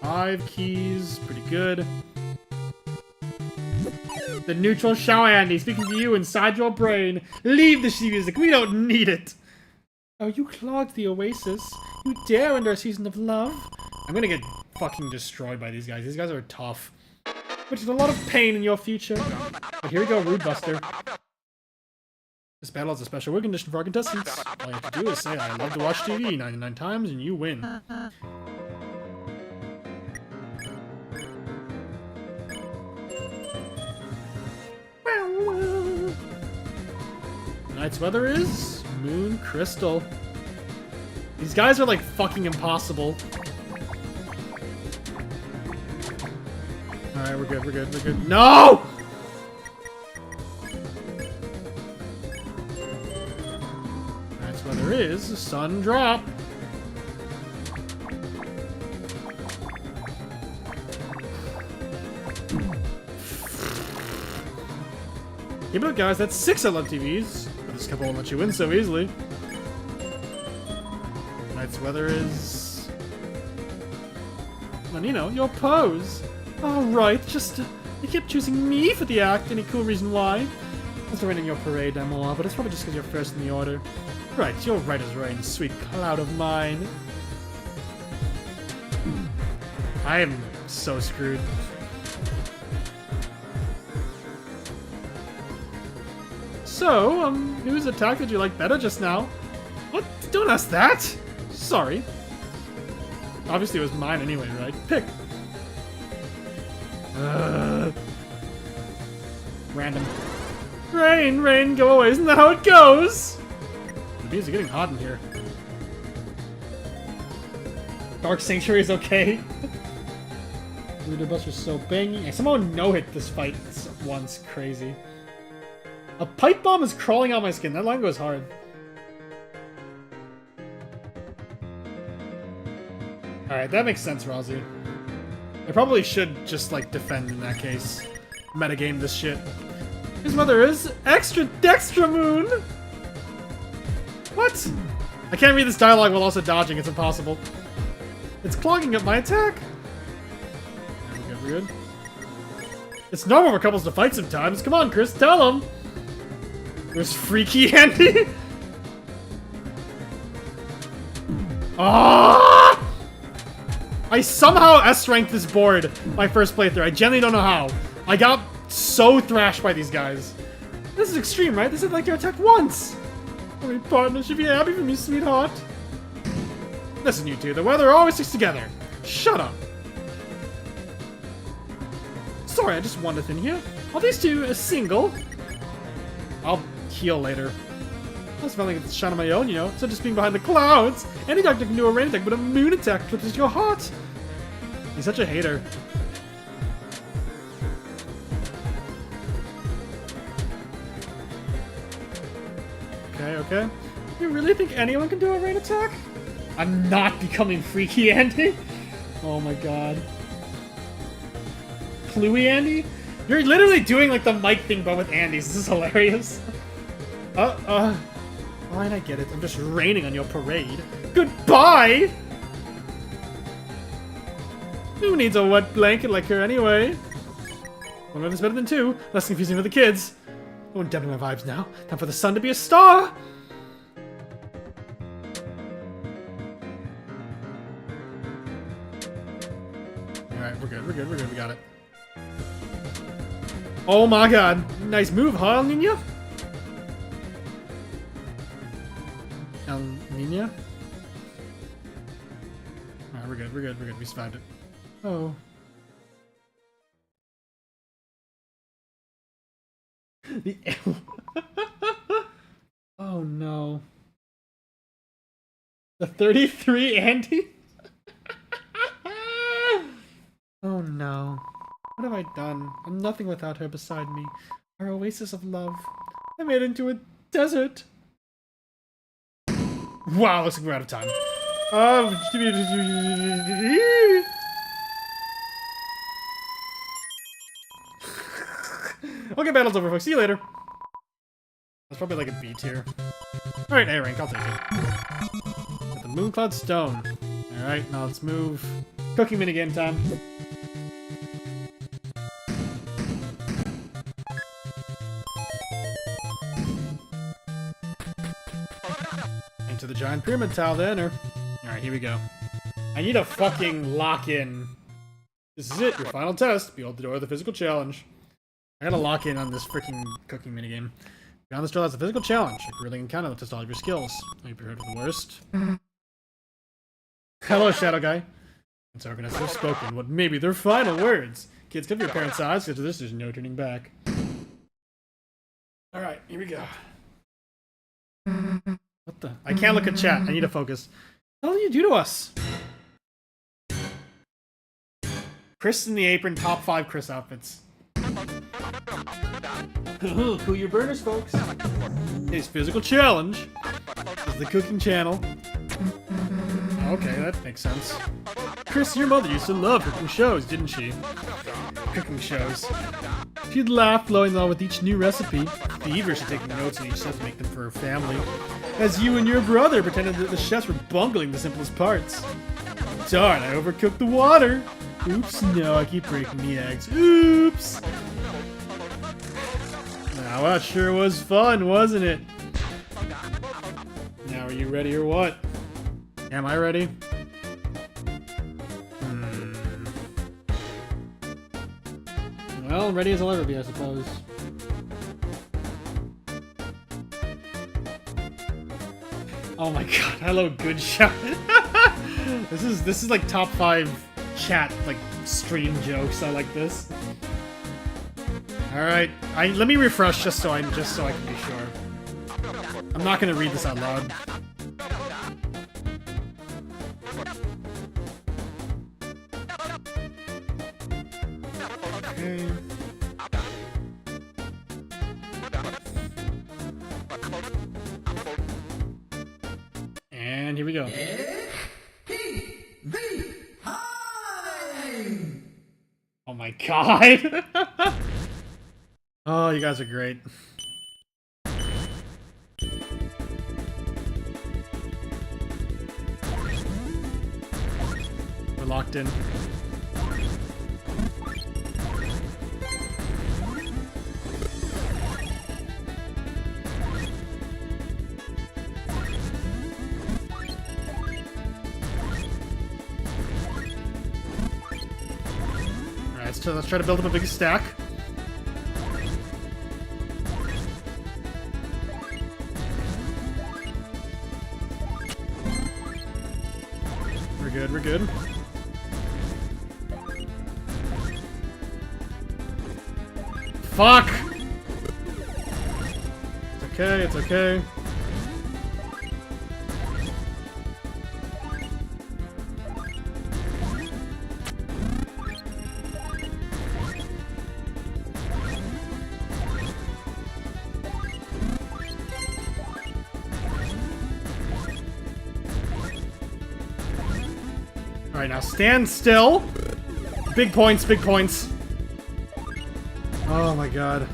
5 keys, pretty good. The neutral Shao Andy speaking to you inside your brain. Leave the sheet music, we don't need it! Oh, you clogged the oasis. You dare end our season of love? I'm gonna get fucking destroyed by these guys. These guys are tough. Which is a lot of pain in your future. But here we go, Rude Buster. This battle is a special win condition for our contestants. All you have to do is say, I love to watch TV 99 times, and you win. Tonight's weather is Moon Crystal. These guys are like fucking impossible. Alright, we're good, we're good, we're good. No! That's what there is. Sun drop. Keep it up, guys. That's 6 LMTVs. But this couple won't let you win so easily. Tonight's weather is... And you know, your pose. Alright, just, you kept choosing me for the act. Any cool reason why? It's raining your parade, Emma, but it's probably just because you're first in the order. Right, you're right as rain, sweet cloud of mine. I am so screwed. So, whose attack did you like better just now? What? Don't ask that! Sorry. Obviously it was mine anyway, right? Pick! Random. Rain, rain, go away. Isn't that how it goes? The bees are getting hot in here. Dark Sanctuary is okay. Leader Buster's so bangy. I somehow no-hit this fight once. Crazy. A pipe bomb is crawling out my skin. That line goes hard. Alright, that makes sense, Razu. I probably should just, like, defend in that case. Metagame this shit. His mother is Extra Dextra Moon! What? I can't read this dialogue while also dodging. It's impossible. It's clogging up my attack. We're good, we're good. It's normal for couples to fight sometimes. Come on, Chris, tell them! There's Freaky Andy! Ah! I somehow S-ranked this board my first playthrough. I genuinely don't know how. I got so thrashed by these guys. This is extreme, right? This is like your attack once! My partner should be happy for me, sweetheart. Listen, you two. The weather always sticks together. Shut up. Sorry, I just wandered in here. Are these two single? I'll heal later. I was feeling a shot on my own, you know, so just being behind the clouds. Any doctor can do a rain attack, but a moon attack touches your heart. He's such a hater. Okay, okay. You really think anyone can do a rain attack? I'm not becoming Freaky Andy? Oh my god. Pluey Andy? You're literally doing like the mic thing but with Andy's. This is hilarious. Fine, I get it. I'm just raining on your parade. Goodbye! Who needs a wet blanket like her anyway? One weather's better than two. Less confusing for the kids. Don't dampen my vibes now. Time for the sun to be a star! Alright, we're good, we're good, we're good. We got it. Oh my god. Nice move, huh, Nina? Nina? Alright, we're good, we're good, we're good. We survived it. Oh. The oh no. The 33 Andy? Oh no. What have I done? I'm nothing without her beside me. Our oasis of love. I made it into a desert. Wow, looks like we're out of time. Okay, battle's over, folks. See you later. That's probably like a B tier. Alright, A rank, I'll take it. Got the Mooncloud Stone. Alright, now let's move. Cooking minigame time. Into the giant pyramid tile then, or... Alright, here we go. I need a fucking lock-in. This is it, your final test. Behold the door of the physical challenge. I gotta lock in on this freaking cooking minigame. Beyond this door, that's a physical challenge. A grueling encounter will test all of your skills. I hope you're heard of the worst. Hello, Shadow Guy. Its organists have spoken what may be their final words. Kids, cover your parents' eyes, because this is no turning back. Alright, here we go. What the? I can't look at chat. I need to focus. What do you do to us? Chris in the apron, top 5 Chris outfits. Cool your burners, folks. His physical challenge is the cooking channel. Okay, that makes sense. Chris, your mother used to love cooking shows, didn't she? Cooking shows. She'd laugh, flowing on with each new recipe, feverishly taking notes on each step to make them for her family, as you and your brother pretended that the chefs were bungling the simplest parts. Darn, I overcooked the water! Oops, no, I keep breaking the eggs. Oops! Now that sure was fun, wasn't it? Now are you ready or what? Am I ready? Well, ready as I'll ever be, I suppose. Oh my god, hello, good shot. This is like top 5 chat, like, stream jokes. I like this. Alright, let me refresh just so I can be sure. I'm not gonna read this out loud. Okay. And here we go. Oh my god! Oh, you guys are great. We're locked in. Alright, so let's try to build up a big stack. We're good. Fuck! It's okay. Alright, now stand still. Big points, big points. Oh my god.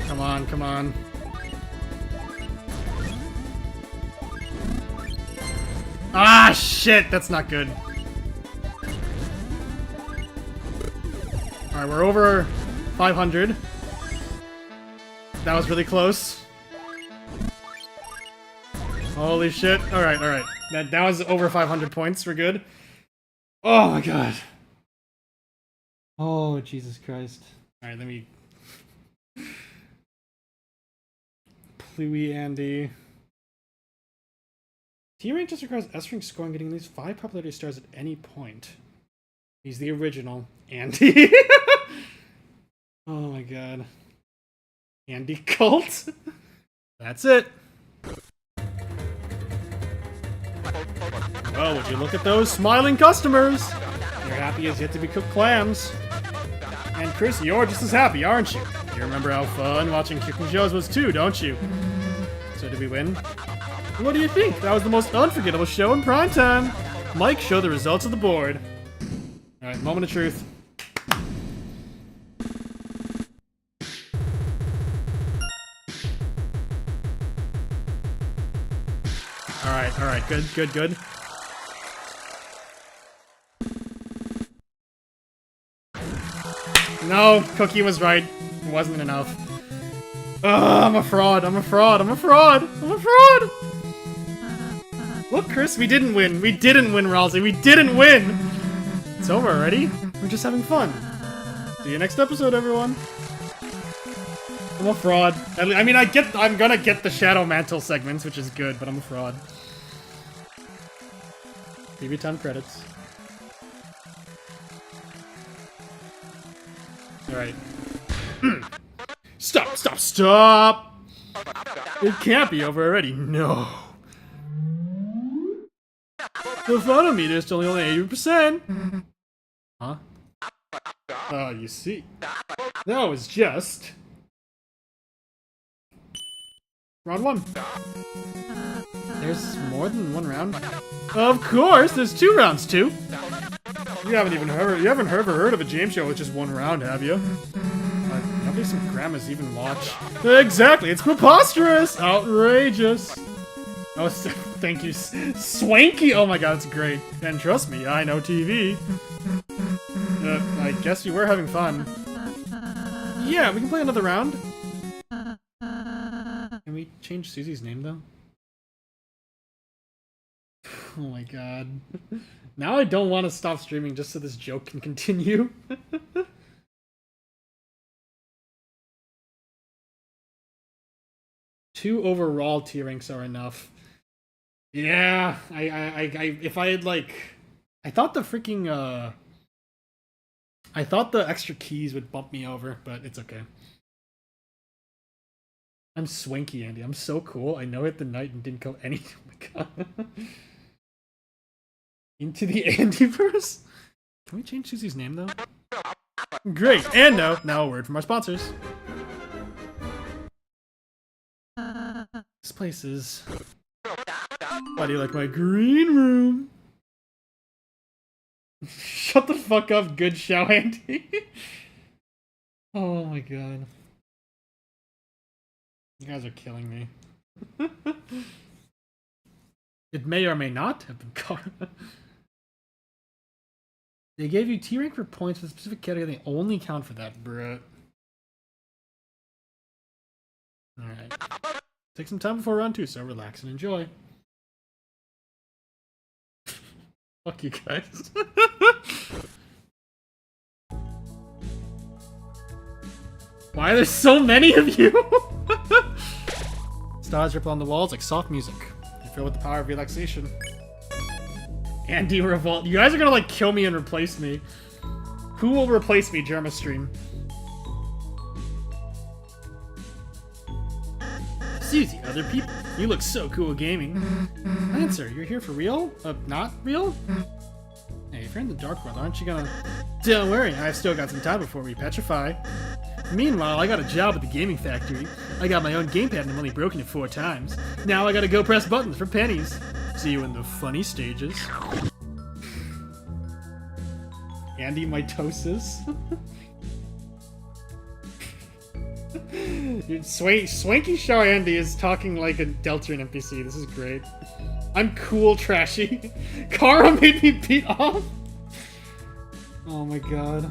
Come on, come on. Ah, shit! That's not good. Alright, we're over 500. That was really close. Holy shit. Alright, alright. That was over 500 points. We're good. Oh my god. Oh, Jesus Christ. Alright, let me... Pluie Andy. Team rank just requires S-rank scoring getting at least 5 popularity stars at any point. He's the original Andy. Oh my god. Andy Cult? That's it. Oh, would you look at those smiling customers? Their happy as yet to be cooked clams. And Chris, you're just as happy, aren't you? You remember how fun watching cooking shows was too, don't you? So did we win? What do you think? That was the most unforgettable show in primetime. Mike, show the results of the board. Alright, moment of truth. Alright, good. No, Cookie was right. It wasn't enough. Ugh, I'm a fraud. Look, Chris, we didn't win. We didn't win, Ralsei. We didn't win. It's over already. We're just having fun. See you next episode, everyone. I'm a fraud. I mean, I'm gonna get the Shadow Mantle segments, which is good, but I'm a fraud. TV time credits. Alright. Stop! It can't be over already. No. The photometer is still only 80%. Huh? Oh, you see. That was just... round 1. There's more than one round? Of course! There's 2 rounds, too! You haven't ever heard of a game show with just 1 round, have you? Nobody some grandmas even watch. Exactly! It's preposterous! Outrageous! Oh, thank you. Swanky! Oh my god, that's great. And trust me, I know TV. I guess you were having fun. Yeah, we can play another round. Can we change Susie's name, though? Oh my god. Now I don't want to stop streaming just so this joke can continue. 2 overall tier ranks are enough. Yeah, if I had like... I thought the freaking, I thought the extra keys would bump me over, but it's okay. I'm swanky, Andy. I'm so cool. I know it the night and didn't go any... Oh my god. Into the Andyverse? Can we change Susie's name, though? Great! And now a word from our sponsors. This place is... Why do you like my green room? Shut the fuck up, good show, Andy. Oh my god. You guys are killing me. It may or may not have been caught. They gave you T rank for points for a specific category. They only count for that, bruh. Alright. Take some time before round 2, so relax and enjoy. Fuck you guys. Why are there so many of you? Stars ripple on the walls like soft music. They fill with the power of relaxation. Andy Revolt. You guys are gonna like kill me and replace me. Who will replace me, Germastream? Suzy, other people. You look so cool gaming. Answer, you're here for real? Not real? Hey, if you're in the dark world, aren't you gonna... Don't worry, I've still got some time before we petrify. Meanwhile, I got a job at the gaming factory. I got my own gamepad and I've only broken it 4 times. Now I gotta go press buttons for pennies. See you in the funny stages. Andy mitosis. Dude, Swanky Show Andy is talking like a deltarune NPC. This is great. I'm cool, trashy. Kara made me beat off. Oh my god.